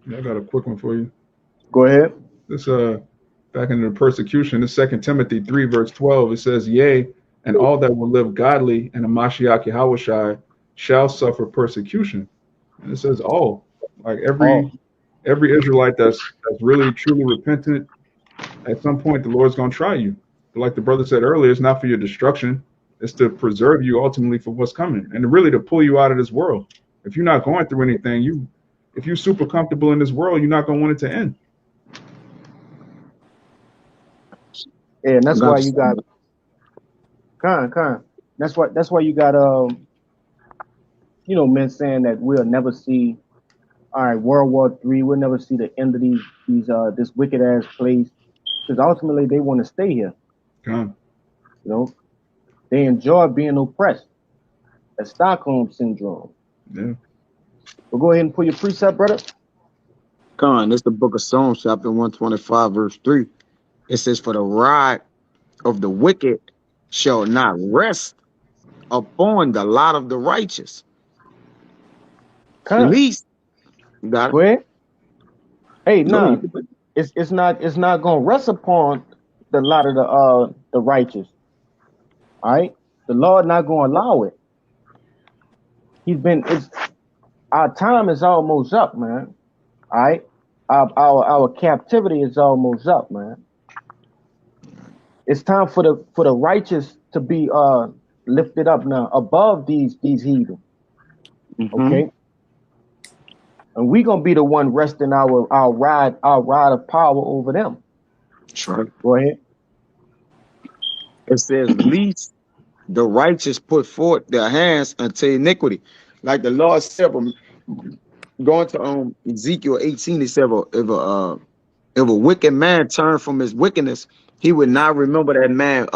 Yeah, I got a quick one for you. Go ahead. This back in the persecution, this 2 Timothy 3, verse 12, it says, Yea, and all that will live godly in a Mashiach Yahushai shall suffer persecution. And it says all. Like Oh, every Israelite that's really truly repentant, at some point the Lord's gonna try you. But like the brother said earlier, it's not for your destruction, it's to preserve you ultimately for what's coming. And really to pull you out of this world. If you're not going through anything, if you're super comfortable in this world, you're not gonna want it to end. yeah, and I that's got why you, you got son. Khan. That's why you got men saying that we'll never see, all right, World War III. We'll never see the end of this wicked ass place, because ultimately they want to stay here. Come. You know, they enjoy being oppressed. That's Stockholm syndrome. Yeah. But go ahead and pull your precept, brother. Con, this is the book of Psalms, chapter 125, verse 3. It says, For the rod of the wicked shall not rest upon the lot of the righteous. Khan, Least, you got it? go ahead. Hey, Go nah, ahead. it's not gonna rest upon the lot of the righteous. All right, the Lord not gonna allow it. It's our time is almost up, man. All right, our captivity is almost up, man. It's time for the righteous to be lifted up now above these heathen. Mm-hmm. Okay, and we gonna be the one resting our rod of power over them. That's right. Go ahead. It says, Least the righteous put forth their hands unto iniquity. Like the Lord said, going to Ezekiel 18, he said, if a wicked man turn from his wickedness, he would not remember that man.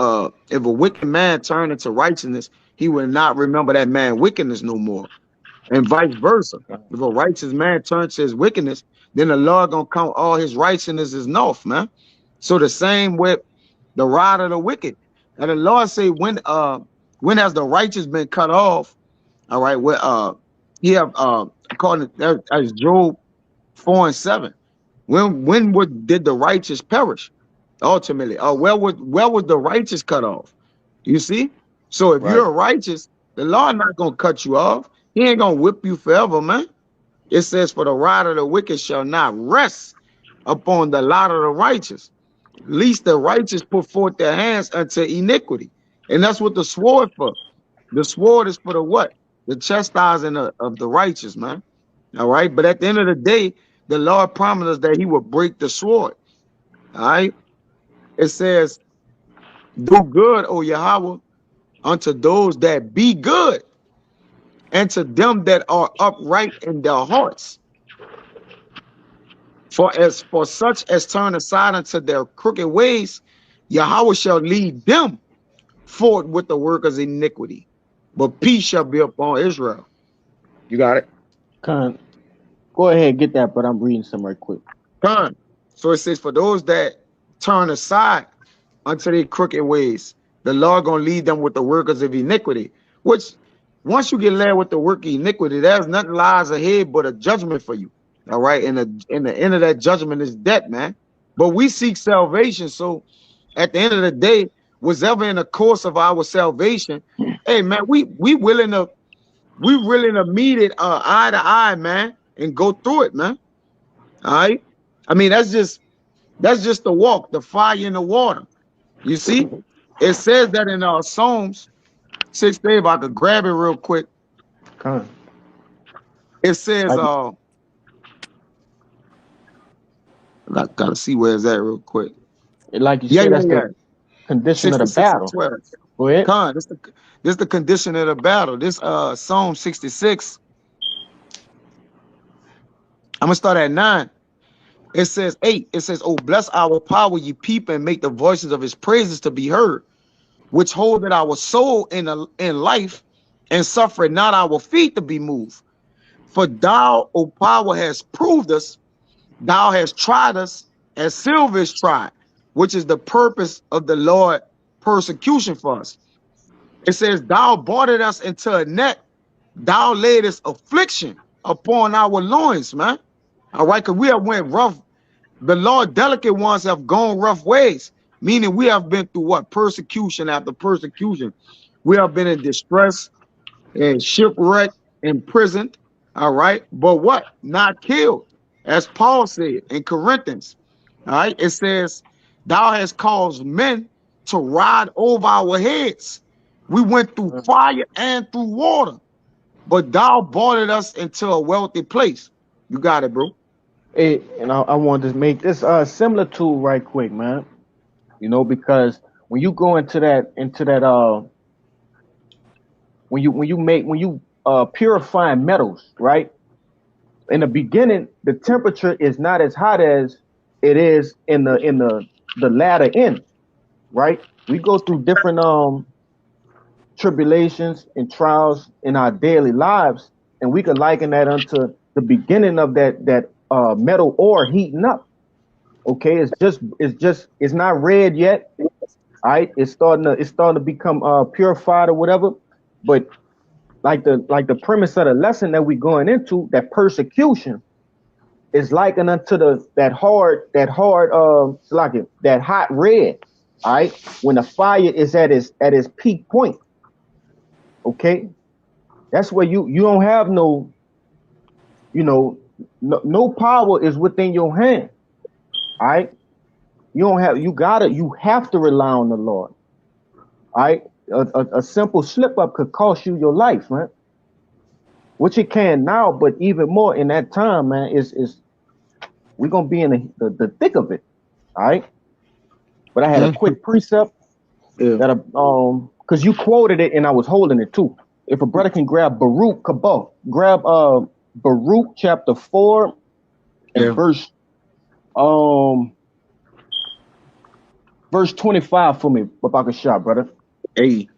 If a wicked man turn into righteousness, he would not remember that man wickedness no more. And vice versa. If a righteous man turns to his wickedness, then the Lord gonna count all his righteousness as naught, man. So the same with the rod of the wicked. And the Lord say, when has the righteous been cut off? All right, he have according to that as Job 4 and 7. Did the righteous perish? Ultimately, where was the righteous cut off? You see? So if Right. you're righteous, the Lord not gonna cut you off. He ain't gonna whip you forever, man. It says, For the rod of the wicked shall not rest upon the lot of the righteous, lest the righteous put forth their hands unto iniquity. And that's what the sword for. The sword is for the what? The chastising of the righteous, man. All right. But at the end of the day, the Lord promised us that he would break the sword. All right. It says, Do good, O Yahweh, unto those that be good, and to them that are upright in their hearts. For such as turn aside unto their crooked ways, Yahweh shall lead them forward with the workers' iniquity. But peace shall be upon Israel. You got it? Con, go ahead, get that, but I'm reading some right quick. Done. So it says, for those that turn aside unto their crooked ways, the Lord gonna lead them with the workers of iniquity. Which once you get led with the work of iniquity, there's nothing lies ahead but a judgment for you. All right. And the end of that judgment is death, man. But we seek salvation. So at the end of the day, whatever in the course of our salvation, hey man, we willing to meet it eye to eye, man, and go through it, man. All right. I mean, that's just the walk, the fire in the water. You see, it says that in Psalms 6, if I could grab it real quick. Con, It says, like I gotta see where it's at real quick. like you Yeah, said, yeah, that's yeah. the condition of the 66 and battle. 12. Go ahead. Con, this the condition of the battle. This Psalm 66. I'm gonna start at 9. It says 8. It says, "Oh, bless our power, ye people, and make the voices of his praises to be heard, which holdeth our soul in life, and suffer not our feet to be moved. For thou, O power, has proved us, thou hast tried us, as silver is tried, which is the purpose of the Lord persecution for us. It says, thou boarded us into a net, thou laidest affliction upon our loins, man. All right, because we have went rough. The Lord delicate ones have gone rough ways, meaning we have been through what? Persecution after persecution. We have been in distress and shipwrecked, imprisoned. All right. But what? Not killed. As Paul said in Corinthians. All right. It says, thou hast caused men to ride over our heads. We went through fire and through water, but thou brought us into a wealthy place. You got it, bro. Hey, and I wanted to make this similar to right quick, man. You know, because when you go into that when you purifying metals, right? In the beginning, the temperature is not as hot as it is in the latter end, right? We go through different tribulations and trials in our daily lives, and we can liken that unto the beginning of that metal ore heating up. Okay, it's not red yet. All right, it's starting to become purified or whatever. But like the premise of the lesson that we're going into, that persecution is likened unto that hot red. All right, when the fire is at its peak point. Okay, that's where you don't have no power is within your hand. All right, you have to rely on the Lord. All right, a simple slip up could cost you your life, man. Which it can now, but even more in that time, man. Is we're gonna be in the thick of it. All right, but I had a quick precept Yeah. that because you quoted it and I was holding it too. If a brother can grab Baruch Kabah, grab Baruch chapter 4 and Yeah. um verse 25 for me, Babaka Shah, brother. Hey,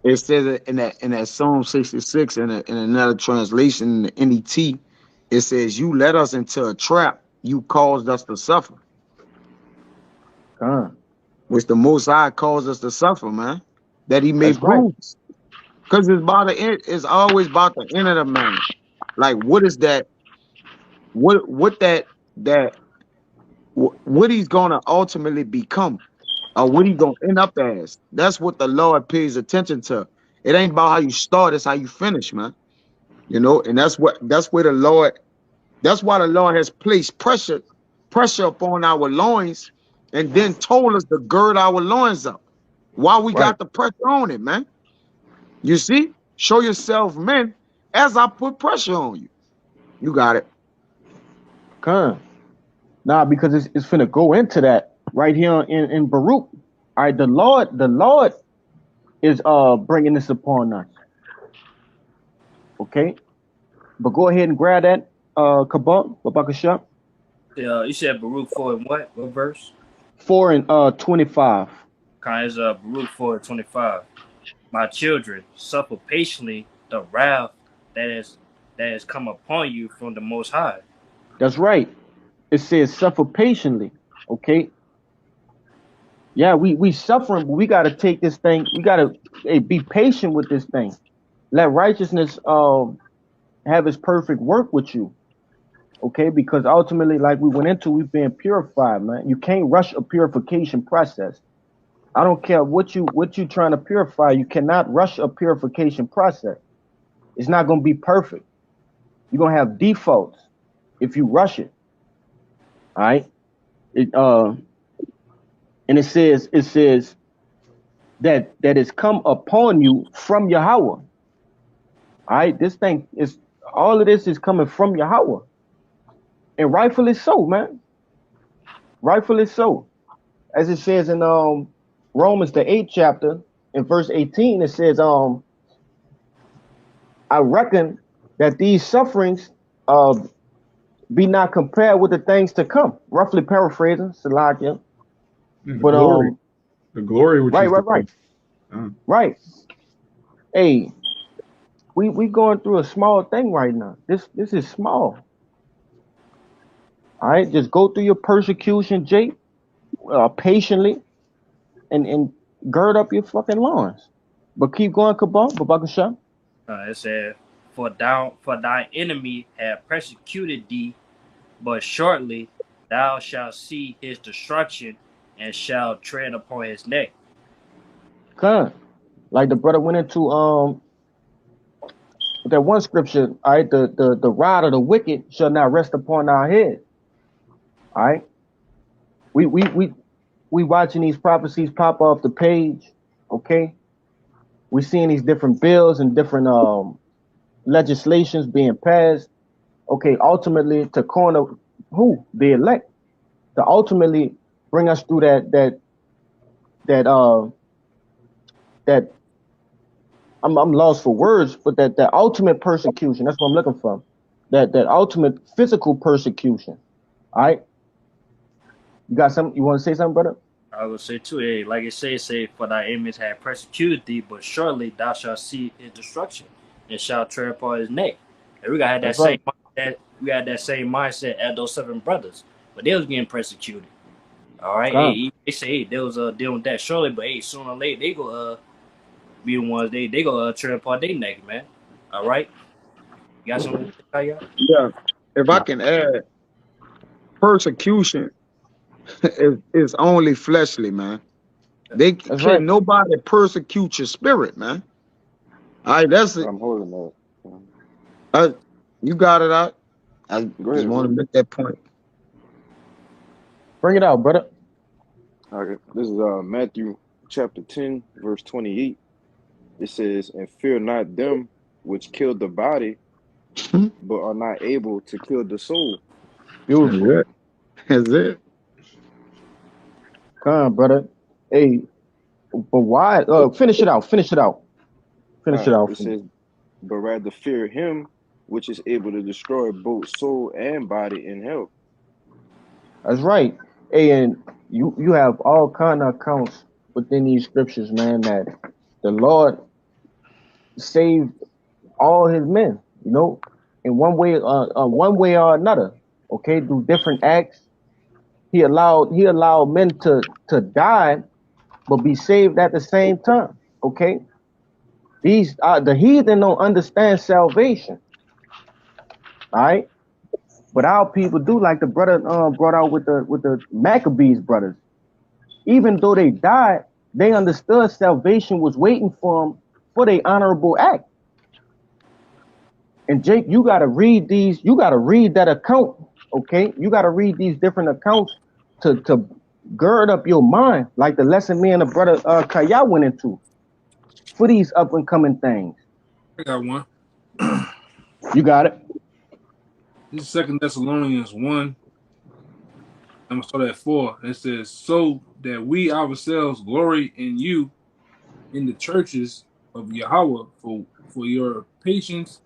it says it in that Psalm 66 in another translation in the NET, it says, you led us into a trap, you caused us to suffer, Con. which the Most High caused us to suffer, man, that he may That's right. prove. Because it's always about the end of the man. Like, what is that? That what he's gonna ultimately become, or what he's gonna end up as. That's what the Lord pays attention to. It ain't about how you start; it's how you finish, man. You know, and that's why the Lord has placed pressure upon our loins, and then told us to gird our loins up. Why we Right. got the pressure on it, man? You see, show yourself, men, as I put pressure on you. You got it. Con. Nah, because it's finna go into that right here in Baruch. All right, the Lord is bringing this upon us. Okay, but go ahead and grab that Kabak, Babakashah. You said Baruch 4 and what? What verse? 4 and 25. Kind is Baruch 4 and 25. My children, suffer patiently the wrath that is that has come upon you from the Most High. That's right. It says suffer patiently. Okay. Yeah, we suffering, but we gotta take this thing. We gotta be patient with this thing. Let righteousness have its perfect work with you. Okay, because ultimately, like we went into, we've been purified, man. You can't rush a purification process. I don't care what you trying to purify. You cannot rush a purification process. It's not gonna be perfect. You're gonna have defaults if you rush it. All right. It and it says that it's come upon you from Yahweh. All right, this thing is all of this is coming from Yahweh, and rightfully so, man. Rightfully so, as it says in Romans the 8th chapter in verse 18. It says I reckon that these sufferings be not compared with the things to come. Roughly paraphrasing, Salakia. The But glory. The glory which is to come. right. Hey, we going through a small thing right now. This is small. All right, just go through your persecution, Jake, patiently, and gird up your fucking loins. But keep going, Kabal, Babakasha. It said, for thy enemy have persecuted thee, but shortly thou shalt see his destruction and shalt tread upon his neck. Come, like the brother went into that one scripture. All right, the rod of the wicked shall not rest upon our head. All right, we watching these prophecies pop off the page. Okay, we seeing these different bills and different legislations being passed. Okay, ultimately to corner who the elect, to ultimately bring us through that I'm lost for words, but that ultimate persecution. That's what I'm looking for. That ultimate physical persecution. All right. You got something? You want to say something, brother? I would say too, hey, like it say, for thy enemies have persecuted thee, but shortly thou shalt see his destruction and shalt tread upon his neck. And we got that That's same right. mindset. We got that same mindset as those 7 brothers, but they was getting persecuted. All right, Come. hey, they say hey, they was dealing with that shortly, but hey, sooner or later they go be the ones they go tread upon their neck, man. All right, you got something to say, y'all? Yeah. If I Yeah, can add, persecution is only fleshly, man. They That's right. can nobody persecute your spirit, man. All right, that's it. I'm holding that. You got it out. I Go just ahead, want bro. to make that point. Bring it out, brother. Okay. This is Matthew chapter 10, verse 28. It says, "And fear not them which kill the body, but are not able to kill the soul." That's Beautiful. it. That's it. Come, brother. Hey, but why? Finish it out. Finish it out. Finish it out It for me. says, "But rather fear him which is able to destroy both soul and body in hell." That's right. Hey, and you have all kind of accounts within these scriptures, man, that the Lord saved all his men, in one way or another. Okay, through different acts, he allowed men to die, but be saved at the same time. Okay, these the heathen don't understand salvation. All right, but our people do, like the brother brought out with the Maccabees brothers. Even though they died, they understood salvation was waiting for them for their honorable act. And Jake, you got to read these. You got to read that account. Okay, you got to read these different accounts to gird up your mind, like the lesson me and the brother Kaya went into for these up and coming things. I got one. You got it. This is Second Thessalonians 1. I'm gonna start at 4. It says, "So that we ourselves glory in you in the churches of Yahweh for your patience,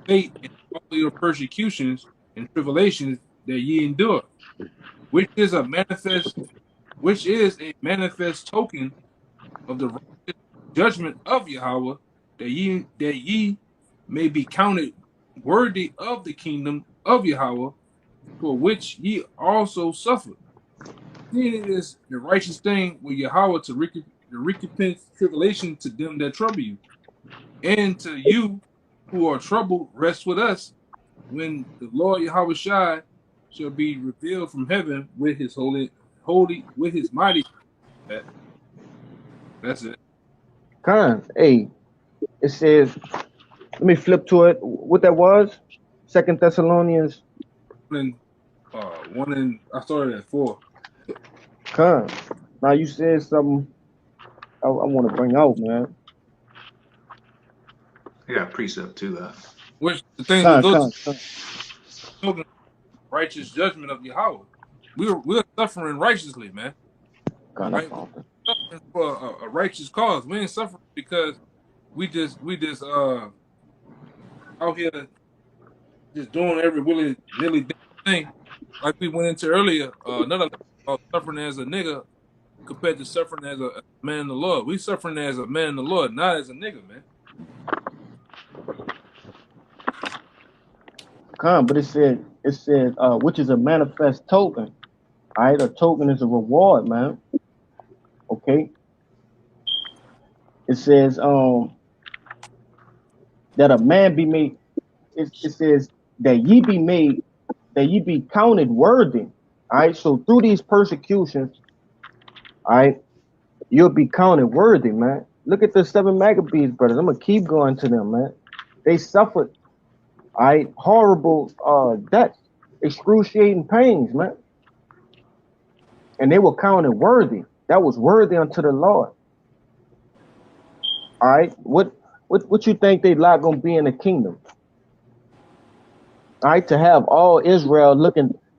faith, and all your persecutions and tribulations that ye endure, which is a manifest token of the righteous judgment of Yahweh, that ye may be counted worthy of the kingdom of Yahweh, for which ye also suffered. Seeing it is the righteous thing with Yahweh to recompense tribulation to them that trouble you, and to you who are troubled, rest with us when the Lord Yahweh Shai shall be revealed from heaven with his with his mighty. That's it. Hey, it says, let me flip to it. What that was? Second Thessalonians. And I started at 4. Con. Now you said something I want to bring out, man. I got a precept too. Which the things with Con, those con, con. token righteous judgment of Yahweh. We're suffering righteously, man. Con, I Right? found it. We're suffering for a righteous cause. We ain't suffering because we just out here just doing every willy nilly thing. Like we went into earlier, another about suffering as a nigga compared to suffering as a man in the Lord. We suffering as a man in the Lord, not as a nigga, man. Con, but it said, which is a manifest token. All right, a token is a reward, man. Okay. It says, that a man be made. It says that ye be made, that ye be counted worthy. All right. So through these persecutions, all right, you'll be counted worthy, man. Look at the 7 Maccabees brothers. I'm gonna keep going to them, man. They suffered, all right, horrible deaths, excruciating pains, man, and they were counted worthy. That was worthy unto the Lord. All right, what you think they like gonna be in the kingdom? All right, to have all Israel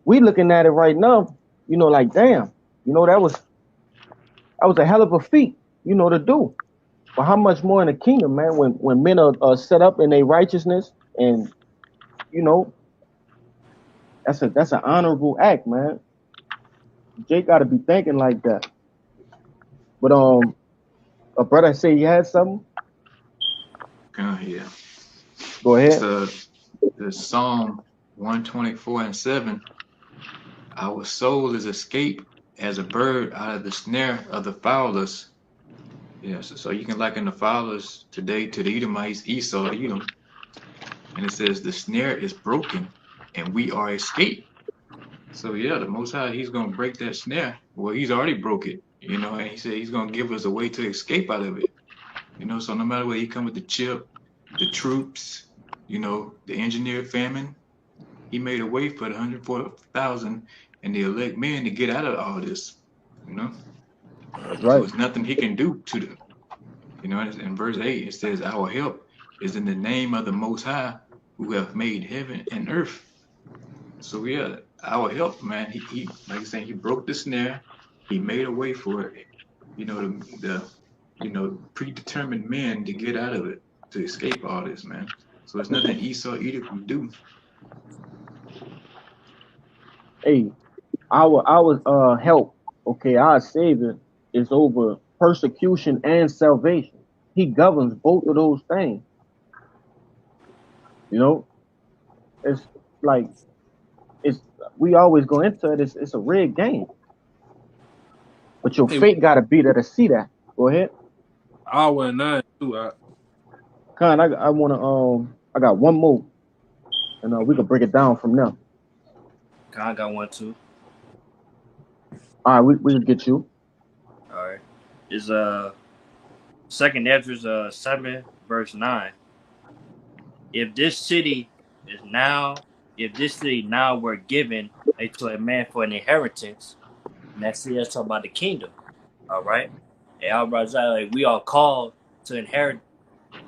we looking at it right now, like damn, that was a hell of a feat, to do. But how much more in the kingdom, man? When men are set up in their righteousness, and you know that's an honorable act, man. Jake got to be thinking like that. But a brother say he had something. Yeah. Go It's ahead. the Psalm 124:7. Our soul is escaped as a bird out of the snare of the fowlers. Yes, so you can liken the fowlers today to the Edomites, Esau, Edom. And it says the snare is broken and we are escaped. So yeah, the Most High, he's going to break that snare. Well, he's already broke it, and he said he's going to give us a way to escape out of it. So no matter where he come with the chip, the troops, the engineered famine, he made a way for the 104,000 and the elect men to get out of all this, you know. That's So right. it's nothing he can do to them. In verse 8, it says, our help is in the name of the Most High who have made heaven and earth. So yeah, our help, man, he like I said, he broke the snare, he made a way for it, predetermined men to get out of it, to escape all this, man. So it's nothing Esau Edom can do. Hey, our help, okay, our savior is over persecution and salvation. He governs both of those things. You know, it's like it's we always go into it. It's a rigged game, but your Hey, fate got to be there to see that. Go ahead, hour and 9 too. Con. I wanna I got one more, and we can break it down from there. I got one too. All right, we can get you. All right. Is Second Ezra 7 verse 9. If this city if this city now were given to a man for an inheritance, and that's talking about the kingdom. All right. And I was like, we are called to inherit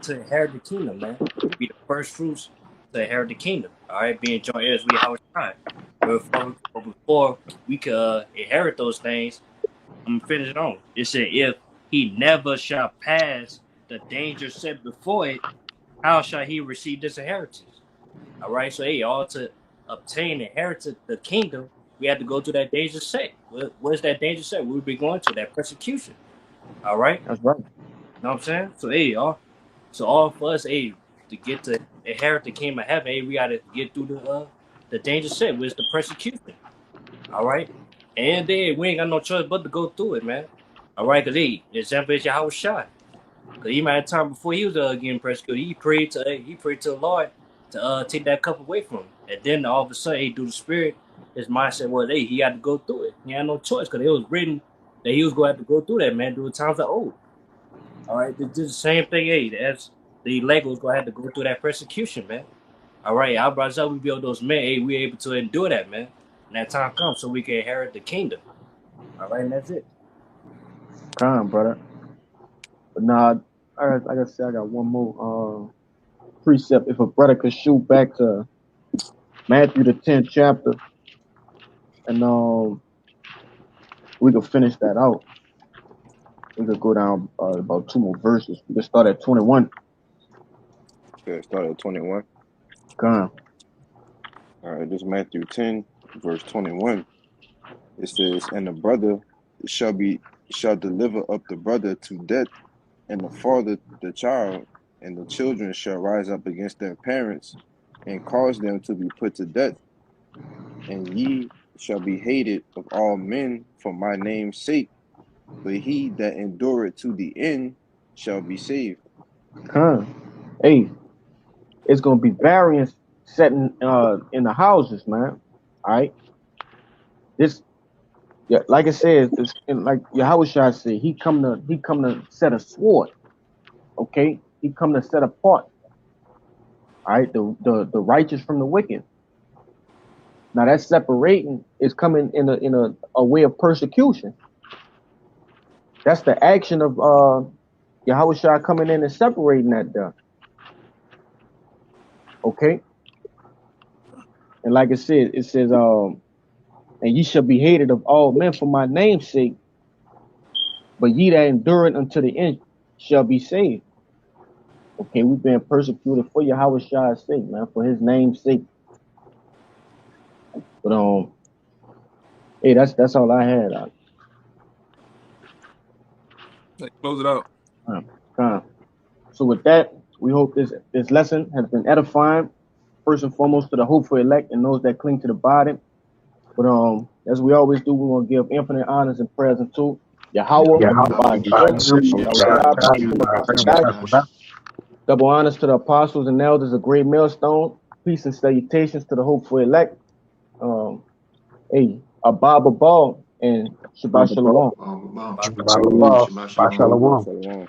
the kingdom, man. Be the first fruits to inherit the kingdom. All right, being joint heirs, we how it's time. Before we could inherit those things, I'm gonna finish it on. It said, if he never shall pass the danger set before it, how shall he receive this inheritance? All right. So, hey, all to obtain inheritance the kingdom, we have to go to that danger set. Where's that danger set? We'll be going to that persecution. All right. That's right. You know what I'm saying? So, hey, all for us, hey, to get to inherit the kingdom of heaven, hey, we gotta get through the danger set, which is the persecution. All right. And then we ain't got no choice but to go through it, man. All right, because the example is your house shot. Because he might have time before he was getting persecuted. He prayed to the Lord to take that cup away from him. And then all of a sudden, hey, through the spirit, his mind said, well, hey, he had to go through it. He had no choice because it was written that he was going to have to go through that, man, through the times of old. All right, this is the same thing, hey, as the Legos going to have to go through that persecution, man. All right, our brothers, we build those men, hey, we able to endure that, man. And that time comes so we can inherit the kingdom. All right, and that's it. Come on, brother. But nah, like I said, I got one more precept. If a brother could shoot back to Matthew the 10th chapter, and we could finish that out. We could go down about 2 more verses. We could start at 21. Okay, start at 21. Come on. All right, this is Matthew 10, verse 21. It says, and the brother shall deliver up the brother to death, and the father the child, and the children shall rise up against their parents, and cause them to be put to death. And ye shall be hated of all men for my name's sake, but he that endureth to the end shall be saved. Come on. Hey, it's gonna be variance setting in the houses, man. All right. This, yeah, like I said, this, and like Yahushua said, he come to set a sword. Okay, he come to set apart. All right, the righteous from the wicked. Now that separating is coming in a way of persecution. That's the action of Yahushua coming in and separating that done. Okay, and like I said, it says and ye shall be hated of all men for my name's sake, but ye that endure it unto the end shall be saved. Okay, we've been persecuted for Yahushua's sake, man, for his name's sake. But hey, that's all I had. Let's close it out. So with that, we hope this lesson has been edifying, first and foremost to the hopeful elect and those that cling to the body. But as we always do, we want to give infinite honors and prayers unto Yahweh, Yeah, by double honors to the apostles and elders of Great Millstone. Peace and salutations to the hopeful elect. Hey, Abba Ball and Shabbat Shalom. Shabbat Shalom. shalom. Shalom. Shalom.